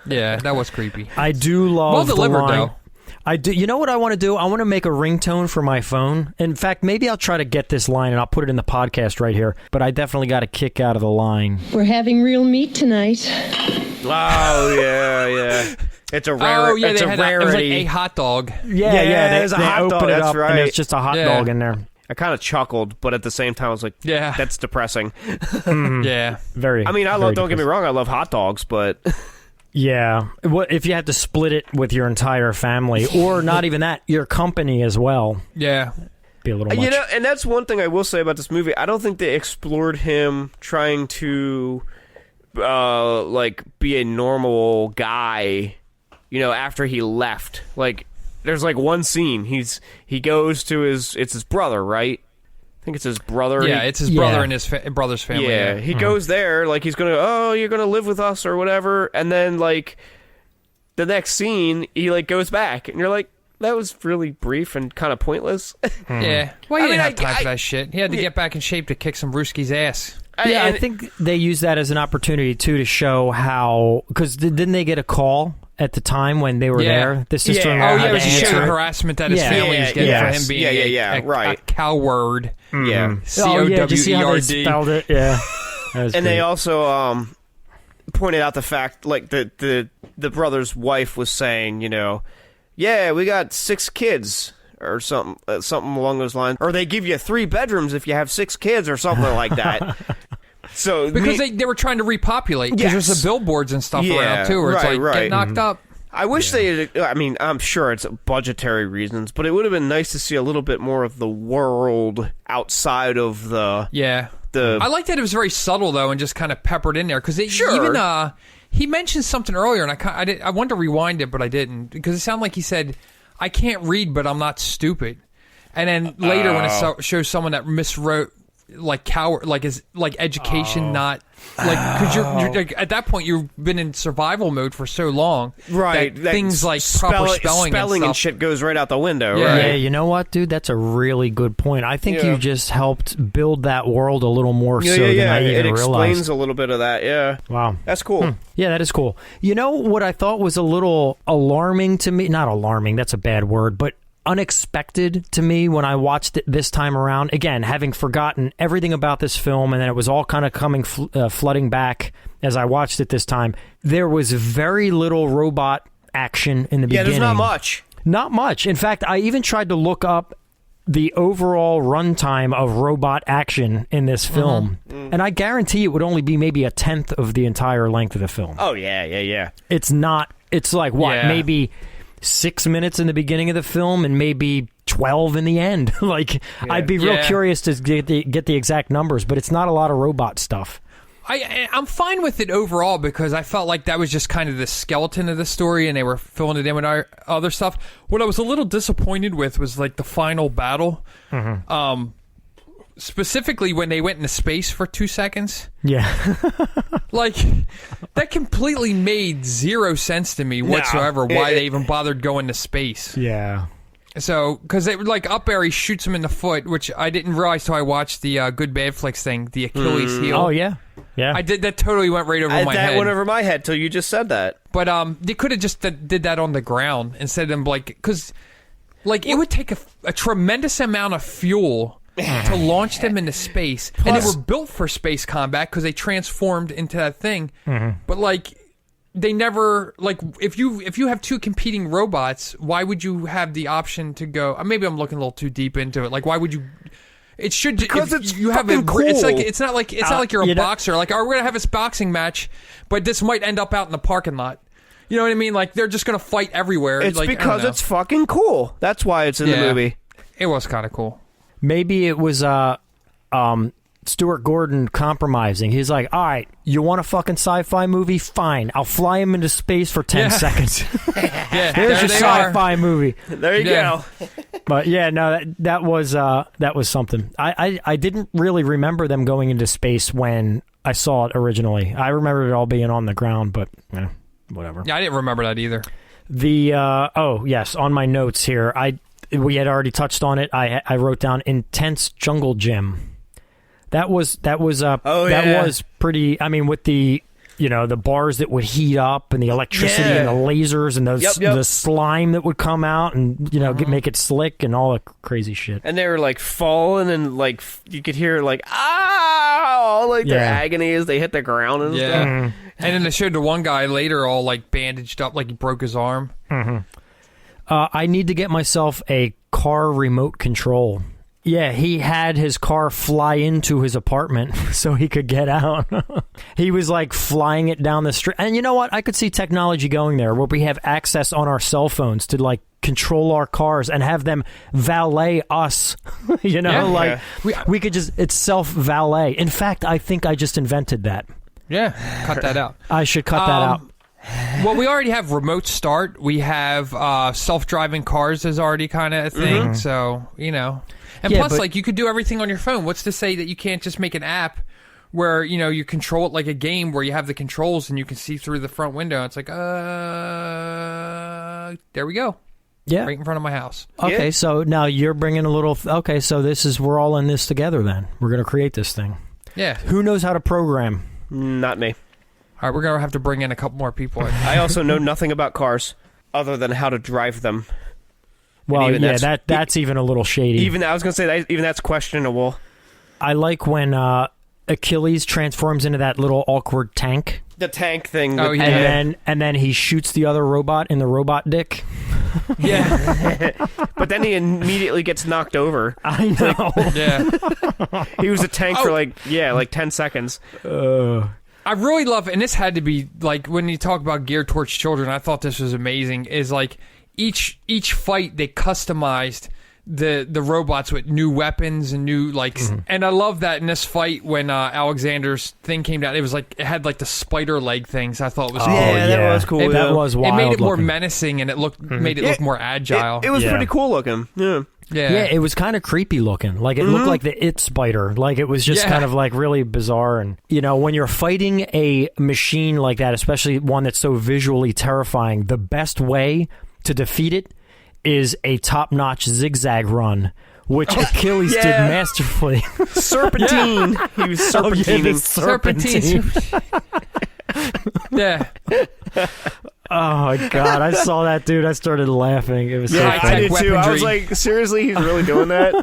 Yeah, that was creepy. I do love well delivered, the line. though. I do. You know what I want to do? I want to make a ringtone for my phone. In fact, maybe I'll try to get this line and I'll put it in the podcast right here. But I definitely got a kick out of the line. We're having real meat tonight. Oh yeah. It's a rare. Oh yeah, it's it was like rarity. a hot dog. Yeah. There's a hot open dog. it That's up right. and it's just a hot dog in there. I kind of chuckled, but at the same time, I was like, yeah, that's depressing. Yeah. Very. I mean, don't get me wrong, I love hot dogs, but... Yeah. What if you had to split it with your entire family, or not even that, your company as well? Yeah. Be a little much. And that's one thing I will say about this movie. I don't think they explored him trying to, be a normal guy, after he left. Like... There's like one scene. He goes to it's his brother, right? I think it's his brother. Yeah, it's his brother and his brother's family. Yeah, he goes there like he's you're gonna live with us or whatever, and then like the next scene he like goes back, and you're like, that was really brief and kind of pointless. Yeah, well, he didn't have time for that shit. He had to get back in shape to kick some Brewski's ass. I think they use that as an opportunity too to show how, because didn't they get a call at the time when they were there. The sister-in-law Oh, had yeah, it was to just answer. the harassment that his family was getting for him being a coward. Yeah. Did you see how they C-O-W-E-R-D. spelled it? Yeah. That was And great. they also pointed out the fact, like, the brother's wife was saying, you know, yeah, we got 6 kids or something along those lines. Or they give you 3 bedrooms if you have 6 kids or something like that. So Because they were trying to repopulate. Because there's the billboards and stuff around, too, where it's like, get knocked up. I wish they I mean, I'm sure it's budgetary reasons, but it would have been nice to see a little bit more of the world outside of the... Yeah. I like that it was very subtle, though, and just kind of peppered in there. Because even he mentioned something earlier, and I wanted to rewind it, but I didn't. Because it sounded like he said, I can't read, but I'm not stupid. And then later when it shows someone that miswrote, like coward, like is like education, not like because you're like, at that point you've been in survival mode for so long, right? That things like proper spelling and shit goes right out the window. Yeah. Right? Yeah, you know what, dude? That's a really good point. I think you just helped build that world a little more than I even realized. It explains a little bit of that. Yeah. Wow. That's cool. Yeah, that is cool. You know what I thought was a little alarming to me? Not alarming, that's a bad word, but unexpected to me when I watched it this time around. Again, having forgotten everything about this film, and then it was all kind of coming flooding back as I watched it this time. There was very little robot action in the beginning. Yeah, there's not much. Not much. In fact, I even tried to look up the overall runtime of robot action in this film, and I guarantee it would only be maybe a 1/10 of the entire length of the film. Oh, yeah. It's not... It's like, what, Yeah. maybe 6 minutes in the beginning of the film and maybe 12 in the end. Like, I'd be real curious to get the exact numbers, but it's not a lot of robot stuff. I'm fine with it overall because I felt like that was just kind of the skeleton of the story and they were filling it in with other stuff. What I was a little disappointed with was like the final battle. Specifically when they went into space for 2 seconds. Yeah. Like, that completely made zero sense to me whatsoever why they even bothered going to space. Yeah. So, because they like up air, he shoots him in the foot, which I didn't realize till I watched the Good Bad Flicks thing, the Achilles heel. Oh, yeah. Yeah. I did that. Totally went right over my head. That went over my head till you just said that. But they could have just did that on the ground instead of them, like, because like it would take a tremendous amount of fuel to launch them into space, and they were built for space combat because they transformed into that thing. But like, they never like if you have 2 competing robots, why would you have the option to go? Maybe I'm looking a little too deep into it. Like, why would you? It should because it's you have fucking cool. It's not like you're a boxer. Like, we're gonna have this boxing match, but this might end up out in the parking lot. You know what I mean? Like, they're just gonna fight everywhere. It's like, because it's fucking cool. That's why it's in the movie. It was kind of cool. Maybe it was Stuart Gordon compromising. He's like, all right, you want a fucking sci-fi movie? Fine. I'll fly him into space for 10 seconds. Here's your sci-fi movie. There you go. But yeah, no, that was something. I didn't really remember them going into space when I saw it originally. I remember it all being on the ground, but whatever. Yeah, I didn't remember that either. Yes, on my notes here, we had already touched on it. I wrote down intense jungle gym. That was pretty. I mean, with the the bars that would heat up and the electricity and the lasers and the slime that would come out and make it slick and all the crazy shit. And they were like falling and like you could hear like their agony as they hit the ground and stuff. And then they showed the one guy later all like bandaged up, like he broke his arm. I need to get myself a car remote control. Yeah, he had his car fly into his apartment so he could get out. He was like flying it down the street. And you know what? I could see technology going there where we have access on our cell phones to like control our cars and have them valet us. We could just, it's self-valet. In fact, I think I just invented that. Yeah, cut that out. I should cut that out. Well, we already have remote start. We have self-driving cars is already kind of a thing. So, And plus, like, you could do everything on your phone. What's to say that you can't just make an app where, you control it like a game where you have the controls and you can see through the front window. It's like, there we go. Yeah. Right in front of my house. Okay, so now you're bringing a little... Okay, so we're all in this together then. We're going to create this thing. Yeah. Who knows how to program? Not me. All right, we're gonna have to bring in a couple more people. I also know nothing about cars other than how to drive them. Well, yeah, that's even a little shady. Even I was gonna say that even that's questionable. I like when Achilles transforms into that little awkward tank. The tank thing. Oh, yeah. And then he shoots the other robot in the robot dick. Yeah. But then he immediately gets knocked over. I know. Yeah. He was a tank for like 10 seconds. I really love, and this had to be like when you talk about geared towards children. I thought this was amazing. Is like each fight they customized the robots with new weapons and new and I love that in this fight when Alexander's thing came down, it had like the spider leg things. I thought was cool. That was cool. That was wild. It made it more looking. menacing and it made it look more agile. It was pretty cool looking. Yeah. Yeah, it was kind of creepy looking. Like, it looked like the It spider. Like, it was just kind of, like, really bizarre. And, you know, when you're fighting a machine like that, especially one that's so visually terrifying, the best way to defeat it is a top-notch zigzag run, which Achilles did masterfully. Serpentine. Yeah. He was serpentining. Serpentine. Yeah. Oh my god! I saw that, dude. I started laughing. It was so funny. I did too. I was like, seriously, he's really doing that?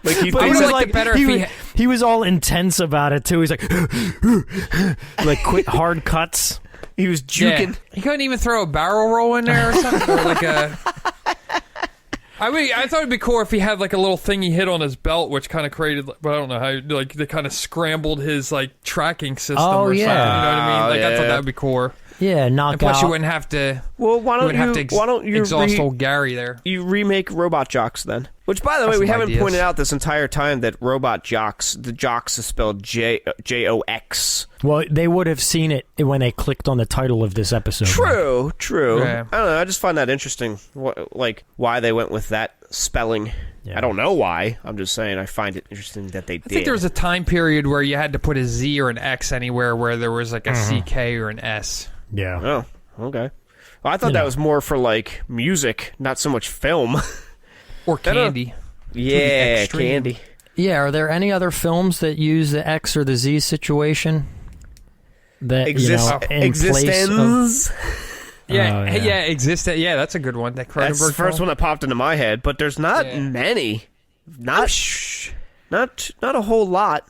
Like he thinks he was all intense about it too. He's like, like quick hard cuts. He was juking. Yeah. He couldn't even throw a barrel roll in there or something. Or like a. I thought it'd be cool if he had like a little thing he hit on his belt, which kind of created, but I don't know how, like they kind of scrambled his like tracking system or something. You know what I mean? Like I thought that would be cool. Yeah, knock and plus out. you wouldn't have to. Well, why don't you exhaust old Gary there? You remake Robot Jox then. Which, by the way, we haven't pointed out this entire time that Robot Jox, the Jox is spelled Jox. Well, they would have seen it when they clicked on the title of this episode. True. Yeah. I don't know. I just find that interesting. Why they went with that spelling. Yeah. I don't know why. I'm just saying I find it interesting that they did. I think there was a time period where you had to put a Z or an X anywhere where there was like a CK or an S. Yeah. Oh, okay. Well, I thought that was more for like music, not so much film. Or candy. Yeah, candy. Yeah, are there any other films that use the X or the Z situation? That Existence. Existence. Yeah, that's a good one. That That's the first one that popped into my head, but there's not many. Not a whole lot.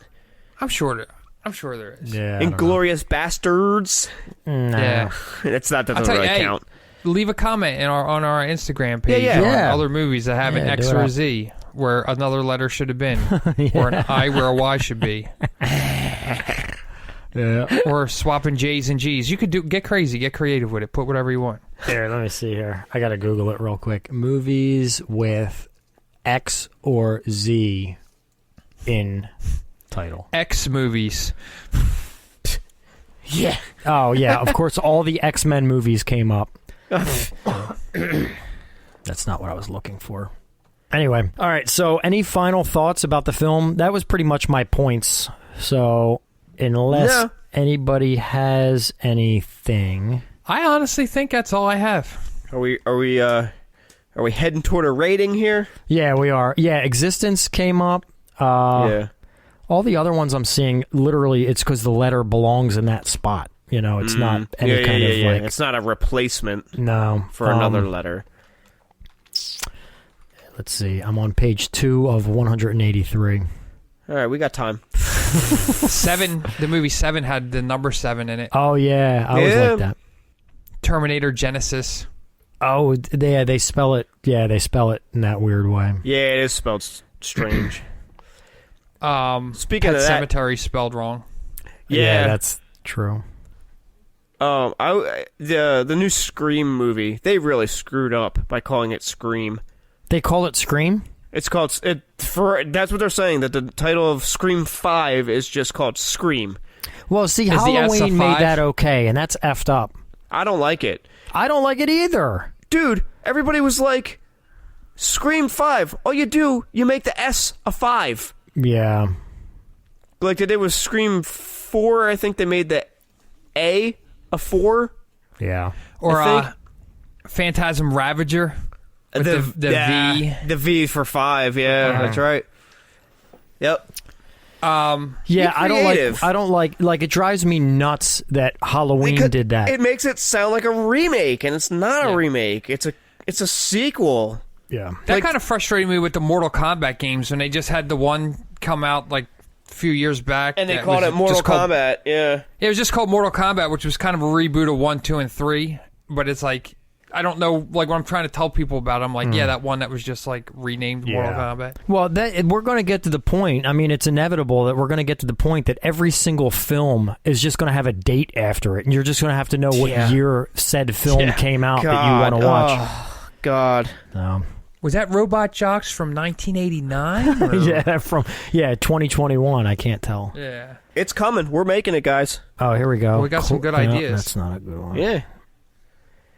I'm sure there is. Yeah. Inglorious Bastards. No. Yeah. That doesn't really count. Leave a comment on our Instagram page on other movies that have an X or a Z where another letter should have been, or an I where a Y should be. Yeah. Or swapping J's and G's. You could get crazy, get creative with it. Put whatever you want. Here, let me see here. I gotta Google it real quick. Movies with X or Z in title. X movies. Yeah. Oh yeah. Of course, all the X-Men movies came up. That's not what I was looking for. Anyway, all right. So, any final thoughts about the film? That was pretty much my points. So, unless anybody has anything, I honestly think that's all I have. Are we heading toward a rating here? Yeah, we are. Yeah, Existence came up. All the other ones I'm seeing, literally, it's because the letter belongs in that spot. You know, it's not any kind of like... It's not a replacement for another letter. Let's see. I'm on page 2 of 183. All right, we got time. 7. The movie 7 had the number 7 in it. Oh, yeah. I always like that. Terminator Genesis. Oh, they spell it. Yeah, they spell it in that weird way. Yeah, it is spelled strange. Speaking of that, Cemetery spelled wrong. Yeah, that's true. The new Scream movie, they really screwed up by calling it Scream. They call it Scream? It's called that's what they're saying, that the title of Scream 5 is just called Scream. Well, see, Halloween made that okay, and that's effed up. I don't like it. I don't like it either. Dude, everybody was like, Scream 5, all you do, you make the S a 5. Yeah. Like they did with Scream 4, I think they made the A a 4. Yeah. Or Phantasm Ravager. The V. The V for 5, yeah, that's right. Yep. Yeah, creative. I don't like it drives me nuts that Halloween did that. It makes it sound like a remake, and it's not a remake. It's a sequel. Yeah. That kind of frustrated me with the Mortal Kombat games when they just had the one come out like a few years back. And they called it Mortal Kombat, yeah. It was just called Mortal Kombat, which was kind of a reboot of 1, 2, and 3. But it's like, I don't know, like when I'm trying to tell people about it, I'm like, yeah, that one that was just like renamed Mortal Kombat. Well, we're going to get to the point. I mean, it's inevitable that we're going to get to the point that every single film is just going to have a date after it. And you're just going to have to know what year said film came out that you want to watch. Oh, God. Was that Robot Jox from 1989? Yeah, from 2021. I can't tell. Yeah. It's coming. We're making it, guys. Oh, here we go. Well, we got some good ideas. That's not a good one. Yeah.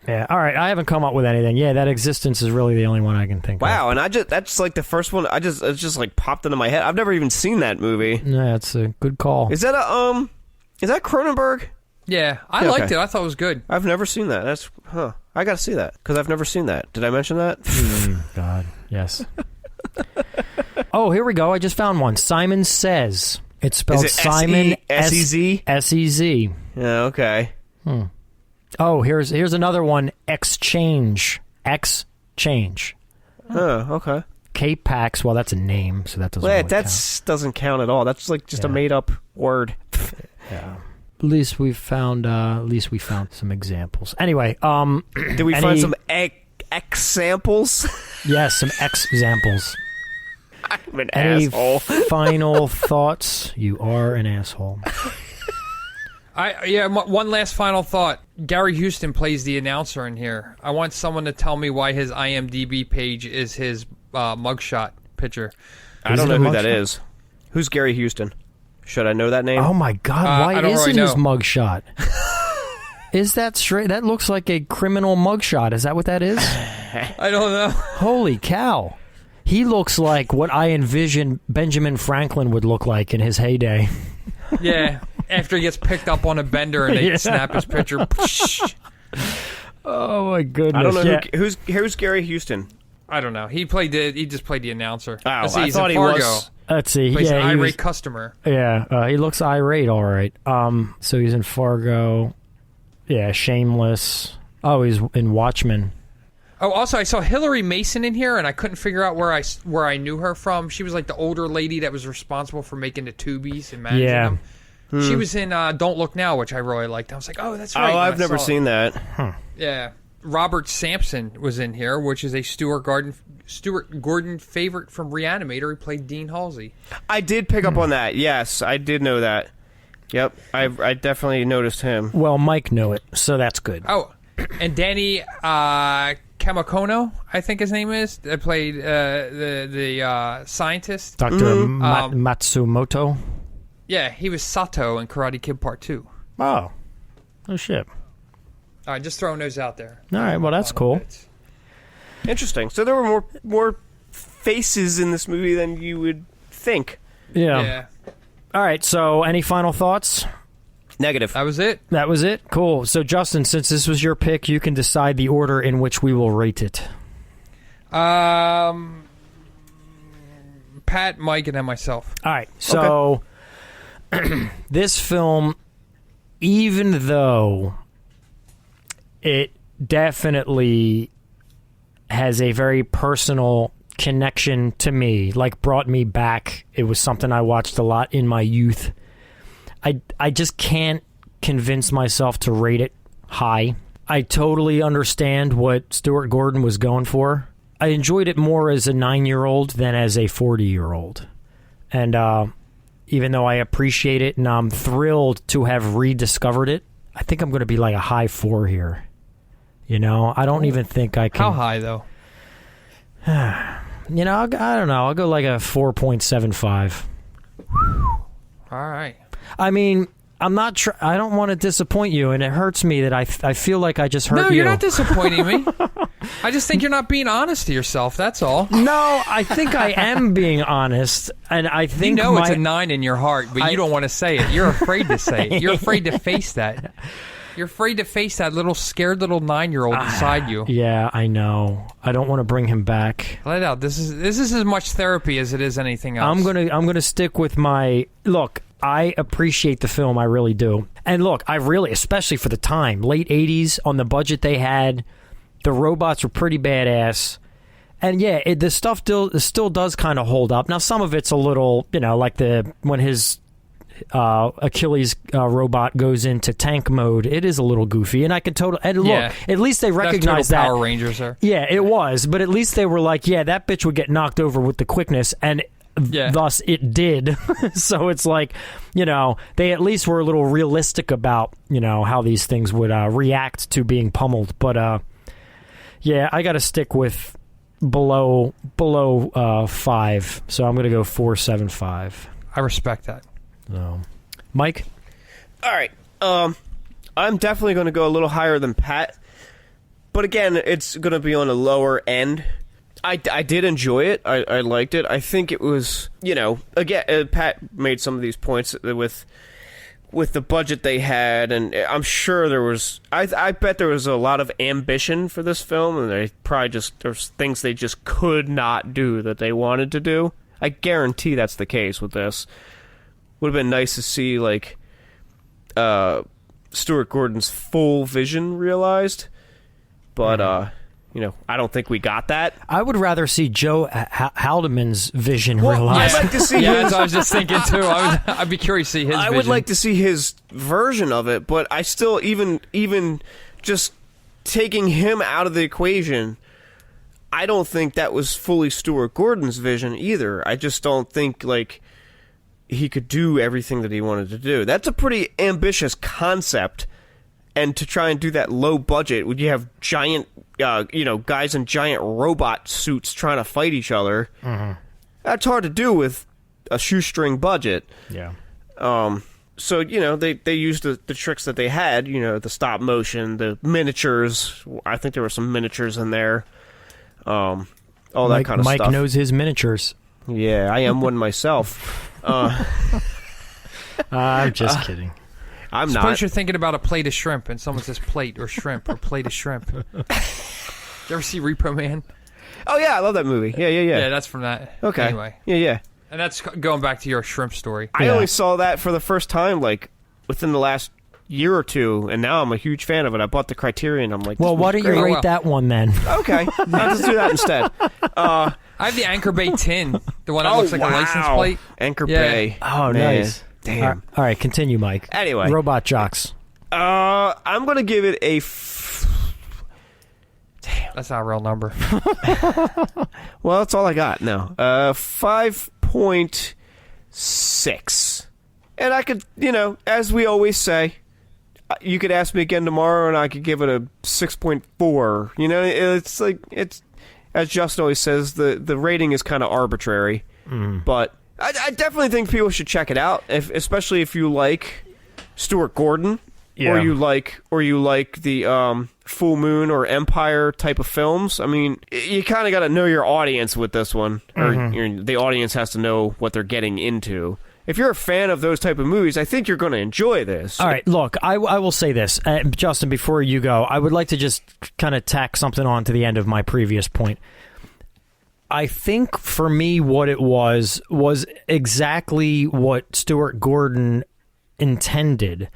Yeah. All right. I haven't come up with anything. Yeah, that Existence is really the only one I can think of. Wow, and that's like the first one. It just like popped into my head. I've never even seen that movie. Yeah, it's a good call. Is that Cronenberg? Yeah, I liked it. I thought it was good. I've never seen that. I got to see that because I've never seen that. Did I mention that? God, yes. Oh, here we go. I just found one. Simon Says. It's spelled Simon S-E-Z? S-E-Z. Yeah, okay. Oh, here's another one. Exchange. Exchange. Oh, okay. K-Pax. Well, that's a name, so that doesn't Wait, really that doesn't count at all. That's like just a made-up word. Yeah. At least we found some examples. Anyway, did we find some examples? Yes, some examples. I'm an asshole. Final thoughts? You are an asshole. One last final thought. Gary Houston plays the announcer in here. I want someone to tell me why his IMDb page is his mugshot picture. I don't know who that is. Who's Gary Houston? Should I know that name? Oh my God! Why isn't his mugshot? Is that straight? That looks like a criminal mugshot. Is that what that is? I don't know. Holy cow! He looks like what I envision Benjamin Franklin would look like in his heyday. Yeah, after he gets picked up on a bender and they snap his picture. Oh my goodness! I don't know who's Gary Houston. I don't know. He just played the announcer. Oh, I thought he was. Let's see. Plays an he irate customer. Yeah, he looks irate. All right. So he's in Fargo. Yeah, Shameless. Oh, he's in Watchmen. Oh, also I saw Hillary Mason in here, and I couldn't figure out where I knew her from. She was like the older lady that was responsible for making the Tubies and managing them. She was in Don't Look Now, which I really liked. I was like, oh, that's right. Oh, I've never seen that. Yeah. Robert Sampson was in here, which is a Stuart Gordon favorite from Reanimator. He played Dean Halsey. I did pick up on that. Yes, I did know that. Yep, I definitely noticed him. Well, Mike knew it, so that's good. Oh, and Danny Kamakono, I think his name is, that played the scientist. Dr. Matsumoto. Yeah, he was Sato in Karate Kid Part 2. Oh shit. All right, just throwing those out there. All right, well, that's cool. Bits. Interesting. So there were more faces in this movie than you would think. Yeah. All right, so any final thoughts? Negative. That was it. That was it? Cool. So, Justin, since this was your pick, you can decide the order in which we will rate it. Pat, Mike, and then myself. All right, so this film, even though it definitely has a very personal connection to me, like brought me back. It was something I watched a lot in my youth. I just can't convince myself to rate it high. I totally understand what Stuart Gordon was going for. I enjoyed it more as a 9-year-old than as a 40-year-old. And even though I appreciate it and I'm thrilled to have rediscovered it, I think I'm going to be like a high 4 here. You know, I don't even think I can. How high, though? You know, I don't know. I'll go like a 4.75. All right. I mean, I'm not. I don't want to disappoint you, and it hurts me that I feel like I just hurt you. No, you're not disappointing me. I just think you're not being honest to yourself. That's all. No, I think I am being honest, and I think it's a 9 in your heart, but you don't want to say it. You're afraid to say it. You're afraid to face that. You're afraid to face that little scared little 9-year-old inside you. Yeah, I know. I don't want to bring him back. Let it out. This is as much therapy as it is anything else. I'm gonna stick with my look. I appreciate the film, I really do. And look, I really, especially for the time, late 80s, on the budget they had, the robots were pretty badass. And yeah, the stuff still does kind of hold up. Now, some of it's a little, like when his Achilles robot goes into tank mode, it is a little goofy. And I could totally, and look, at least they recognize that. Power Rangers there. Yeah, it was. But at least they were like, yeah, that bitch would get knocked over with the quickness. And thus it did. So it's like, they at least were a little realistic about, how these things would react to being pummeled. But yeah, I got to stick with below 5. So I'm going to go 4.75. I respect that. So, Mike? All right. I'm definitely going to go a little higher than Pat. But again, it's going to be on a lower end. I did enjoy it. I liked it. I think it was, again, Pat made some of these points with the budget they had, and I'm sure there was, I bet there was a lot of ambition for this film, and they probably there's things they just could not do that they wanted to do. I guarantee that's the case with this. Would have been nice to see, like, Stuart Gordon's full vision realized, but, I don't think we got that. I would rather see Joe Haldeman's vision realized. I'd like to see that's what I was just thinking, too. I'd be curious to see his vision. I would like to see his version of it, but I still, even just taking him out of the equation, I don't think that was fully Stuart Gordon's vision either. I just don't think, like, he could do everything that he wanted to do. That's a pretty ambitious concept, and to try and do that low budget, when you have giant, guys in giant robot suits trying to fight each other, that's hard to do with a shoestring budget. Yeah. So, they used the tricks that they had, the stop motion, the miniatures. I think there were some miniatures in there. All that kind of stuff. Mike knows his miniatures. Yeah, I am one myself. I'm just kidding. I'm Suppose not. you're thinking about a plate of shrimp, and someone says plate or shrimp or plate of shrimp. You ever see Repo Man? Oh, yeah, I love that movie. Yeah. Yeah, that's from that. Okay. Anyway. Yeah. And that's going back to your shrimp story. I only saw that for the first time, like, within the last year or two, and now I'm a huge fan of it. I bought the Criterion. I'm like, well, why don't you rate that one then? Okay, I'll just do that instead. I have the Anchor Bay tin, the one that looks like a license plate. Anchor Bay. Oh, Man. nice. Damn. All right, continue, Mike. Anyway. Robot Jox. I'm going to give it a... Damn. That's not a real number. Well, that's all I got now. 5.6. And I could, as we always say, you could ask me again tomorrow and I could give it a 6.4. It's like, it's, as Justin always says, the rating is kind of arbitrary. But I definitely think people should check it out, especially if you like Stuart Gordon, or you like the Full Moon or Empire type of films. I mean, you kind of got to know your audience with this one, or the audience has to know what they're getting into. If you're a fan of those type of movies, I think you're going to enjoy this. All right, look, I will say this, Justin, before you go, I would like to just kind of tack something on to the end of my previous point. I think for me what it was exactly what Stuart Gordon intended.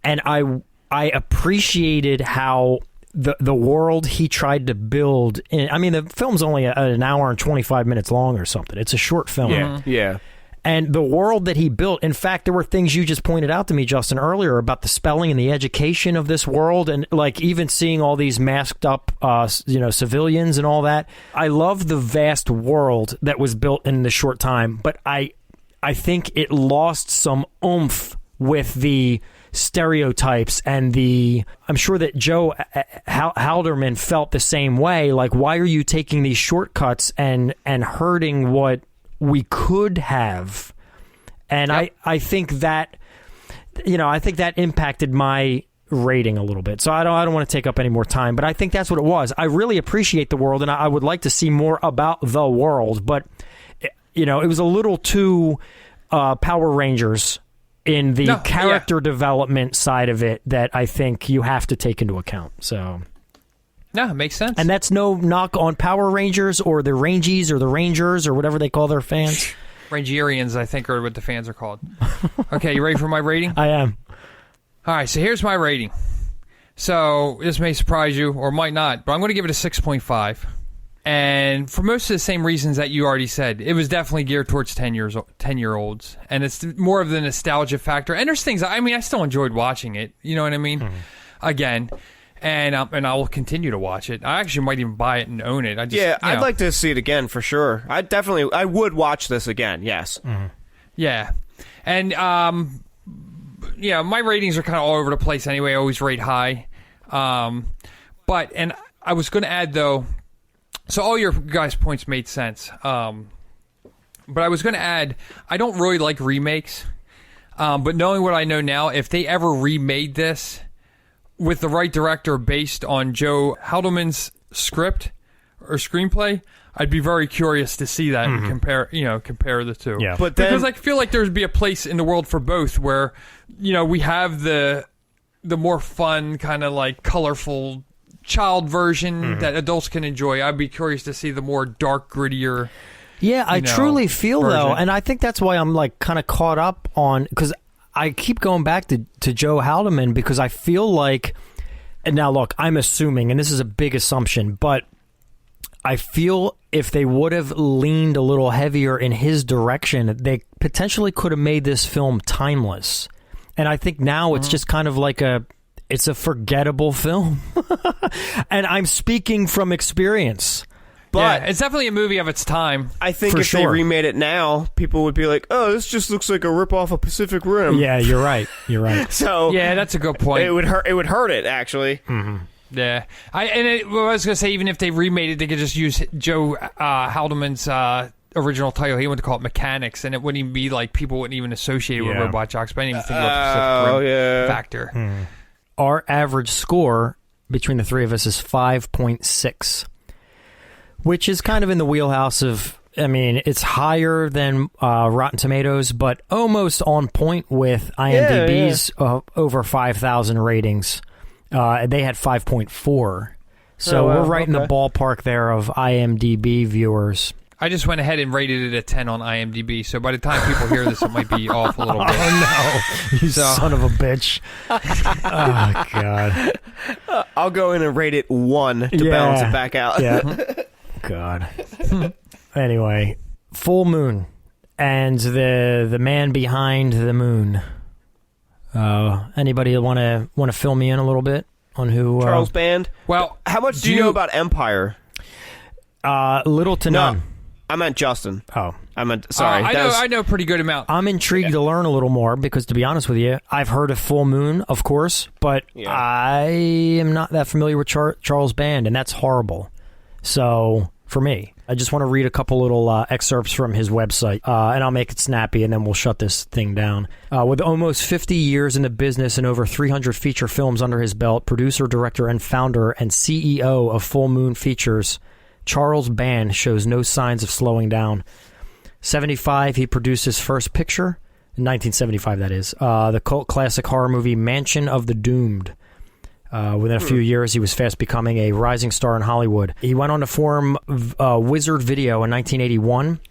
And I appreciated how the world he tried to build. The film's only an hour and 25 minutes long or something. It's a short film. Yeah. And the world that he built, in fact, there were things you just pointed out to me, Justin, earlier about the spelling and the education of this world, and like even seeing all these masked up, civilians and all that. I love the vast world that was built in the short time, but I think it lost some oomph with the stereotypes and I'm sure that Joe Haldeman felt the same way. Like, why are you taking these shortcuts and hurting what we could have? And yep. I think that impacted my rating a little bit. So I don't want to take up any more time, but I think that's what it was. I really appreciate the world, and I would like to see more about the world, but it was a little too Power Rangers in the character development side of it that I think you have to take into account. So, no, it makes sense. And that's no knock on Power Rangers or the Rangies or the Rangers or whatever they call their fans. Rangerians, I think, are what the fans are called. Okay, you ready for my rating? I am. All right, so here's my rating. So this may surprise you or might not, but I'm going to give it a 6.5. And for most of the same reasons that you already said, it was definitely geared towards 10-year-olds. And it's more of the nostalgia factor. And there's things, I mean, I still enjoyed watching it. You know what I mean? Mm-hmm. Again. And I will continue to watch it. I actually might even buy it and own it. I'd like to see it again for sure. I would watch this again, yes. Mm-hmm. Yeah. And, my ratings are kind of all over the place anyway. I always rate high. But I was going to add, though, so all your guys' points made sense. But I was going to add, I don't really like remakes. But knowing what I know now, if they ever remade this with the right director based on Joe Haldeman's script or screenplay, I'd be very curious to see that and compare the two. Yeah. But then, because I feel like there'd be a place in the world for both where, we have the more fun, kind of like colorful child version that adults can enjoy. I'd be curious to see the more dark, grittier. Yeah, I truly feel version. though, and I think that's why I'm like kind of caught up on, because I keep going back to Joe Haldeman because I feel like, and now look, I'm assuming, and this is a big assumption, but I feel if they would have leaned a little heavier in his direction, they potentially could have made this film timeless. And I think now it's just kind of like it's a forgettable film. And I'm speaking from experience. But it's definitely a movie of its time. I think if they remade it now, people would be like, "Oh, this just looks like a ripoff of Pacific Rim." Yeah, you're right. You're right. So yeah, that's a good point. It would hurt it actually. Mm-hmm. Yeah, I was gonna say, even if they remade it, they could just use Joe Haldeman's original title. He wanted to call it Mechanics, and it wouldn't even be like people wouldn't even associate it with Robot Jox. But I didn't even think about the Pacific Rim factor. Mm. Our average score between the three of us is 5.6. Which is kind of in the wheelhouse of, I mean, it's higher than Rotten Tomatoes, but almost on point with IMDb's over 5,000 ratings. They had 5.4. So we're right in the ballpark there of IMDb viewers. I just went ahead and rated it a 10 on IMDb, so by the time people hear this, it might be off a little bit. Oh, no. You son of a bitch. Oh, God. I'll go in and rate it 1 to balance it back out. Yeah. God. Anyway, Full Moon and the man behind the moon. Anybody want to fill me in a little bit on who? Charles Band. Well, how much do you know about Empire? Little to none. I meant Justin. Oh, I meant sorry. I know a pretty good amount. I'm intrigued to learn a little more because, to be honest with you, I've heard of Full Moon, of course, but I am not that familiar with Charles Band, and that's horrible. So for me, I just want to read a couple little excerpts from his website, and I'll make it snappy, and then we'll shut this thing down. With almost 50 years in the business and over 300 feature films under his belt, producer, director, and founder and CEO of Full Moon Features, Charles Band shows no signs of slowing down. 75, he produced his first picture, in 1975 that is, the cult classic horror movie Mansion of the Doomed. Within a few years, he was fast becoming a rising star in Hollywood. He went on to form Wizard Video in 1981.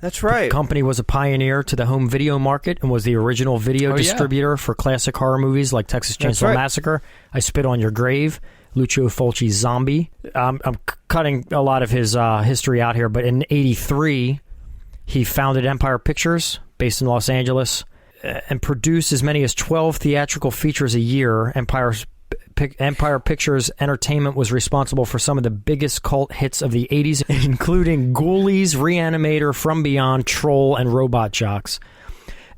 That's right. The company was a pioneer to the home video market and was the original video distributor for classic horror movies like Texas Chainsaw Massacre, I Spit on Your Grave, Lucio Fulci's Zombie. I'm cutting a lot of his history out here, but in 1983, he founded Empire Pictures, based in Los Angeles, and produced as many as 12 theatrical features a year. Empire Pictures Entertainment was responsible for some of the biggest cult hits of the 80s, including Ghoulies, Reanimator, From Beyond, Troll, and Robot Jox.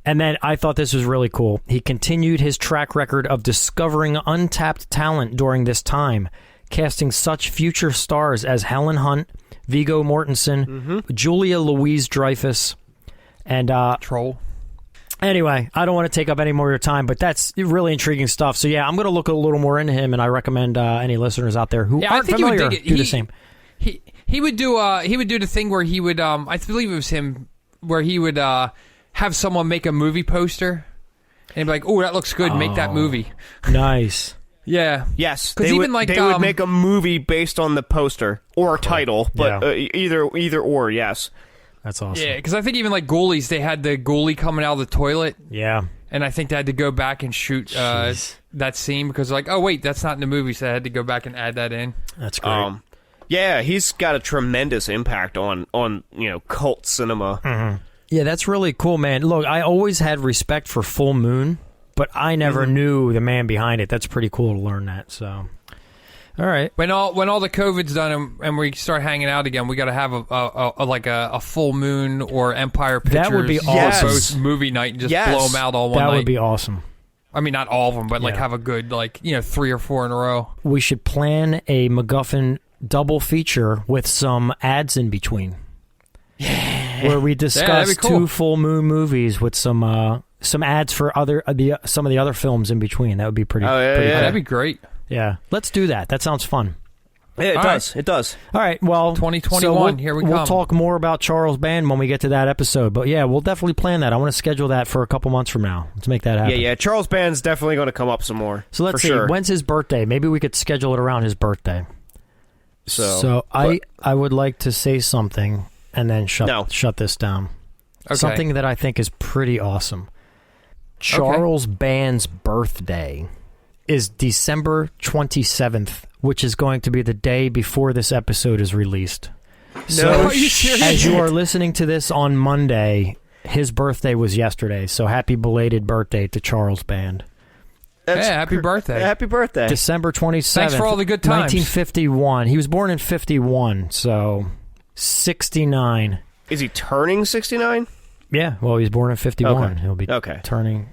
And then I thought this was really cool. He continued his track record of discovering untapped talent during this time, casting such future stars as Helen Hunt, Viggo Mortensen, Julia Louis-Dreyfus, and Troll. Anyway, I don't want to take up any more of your time, but that's really intriguing stuff. So yeah, I'm going to look a little more into him, and I recommend any listeners out there who aren't familiar do the same. He would do the thing where he would I believe it was him where he would have someone make a movie poster, And be like, oh, that looks good. Make that movie. Nice. Yeah. Yes, 'Cause they even would, like, they would make a movie based on the poster or title, but Yeah. either or. Yes. That's awesome. Yeah, because I think even like Ghoulies, they had the ghoulie coming out of the toilet. Yeah. And I think they had to go back and shoot that scene because like, oh, wait, that's not in the movie. So they had to go back and add that in. That's great. Yeah, he's got a tremendous impact on cult cinema. Mm-hmm. Yeah, that's really cool, man. Look, I always had respect for Full Moon, but I never knew the man behind it. That's pretty cool to learn that. So, all right. When all the COVID's done and we start hanging out again, we got to have a Full Moon or Empire Pictures. That would be Yes. Both movie night and just blow them out all one That night. would be awesome. I mean, not all of them, but like Yeah. have a good 3 or 4 in a row. We should plan a MacGuffin double feature with some ads in between. Yeah. Where we discuss that'd be cool. 2 Full Moon movies with some ads for some of the other films in between. That would be pretty. Oh, yeah, pretty yeah. cool. That'd be great. Yeah, let's do that. That sounds fun. Yeah, it All does. It does. All right, well, 2021, so here we We'll come. talk more about Charles Band when we get to that episode. But yeah, we'll definitely plan that. I want to schedule that for a couple months from now. Let's make that happen. Yeah. Charles Band's definitely going to come up some more. So let's for see. Sure. When's his birthday? Maybe we could schedule it around his birthday. So I would like to say something and then shut this down. Okay. Something that I think is pretty awesome. Charles Band's birthday is December 27th, which is going to be the day before this episode is released. So, Are you serious? as you are listening to this on Monday, his birthday was yesterday. So happy belated birthday to Charles Band. Happy birthday. Happy birthday. December 27th. Thanks for all the good times. 1951. He was born in 51, so 69. Is he turning 69? Yeah, well, he was born in 51. Okay. He'll be Okay. turning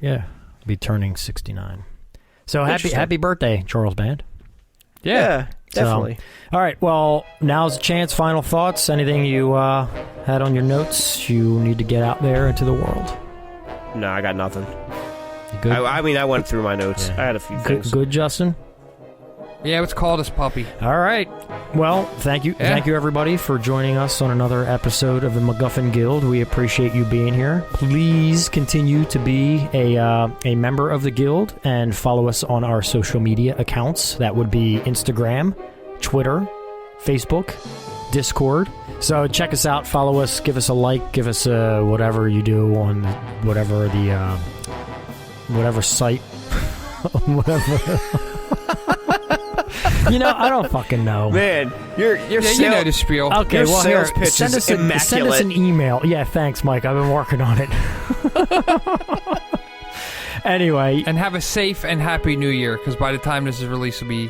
69. So Interesting. happy birthday, Charles Band. Yeah, definitely. All right, well, now's the chance. Final thoughts. Anything you had on your notes you need to get out there into the world? No, I got nothing. You good? I mean, I went through my notes. Yeah. I had a few things. Good, Justin? Yeah, let's call this puppy. All right. Well, thank you. Yeah. Thank you, everybody, for joining us on another episode of the MacGuffin Guild. We appreciate you being here. Please continue to be a member of the Guild and follow us on our social media accounts. That would be Instagram, Twitter, Facebook, Discord. So check us out, follow us, give us a like, give us whatever you do on whatever site, whatever. I don't fucking know. Man, your Yeah, you know the spiel. Okay, Your well, sales here, pitch send is us an email. Yeah, thanks, Mike. I've been working on it. Anyway, And have a safe and happy New Year, because by the time this is released, will be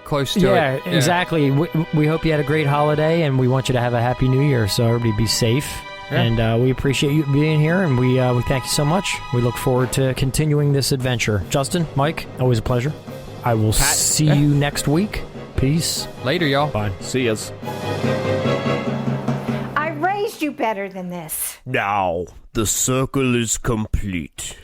close to it. yeah, exactly. We hope you had a great holiday, and we want you to have a happy New Year. So everybody be safe. Yeah. And we appreciate you being here, and we thank you so much. We look forward to continuing this adventure. Justin, Mike, always a pleasure. I will see you next week. Peace. Later, y'all. Bye. See yas. I raised you better than this. Now, the circle is complete.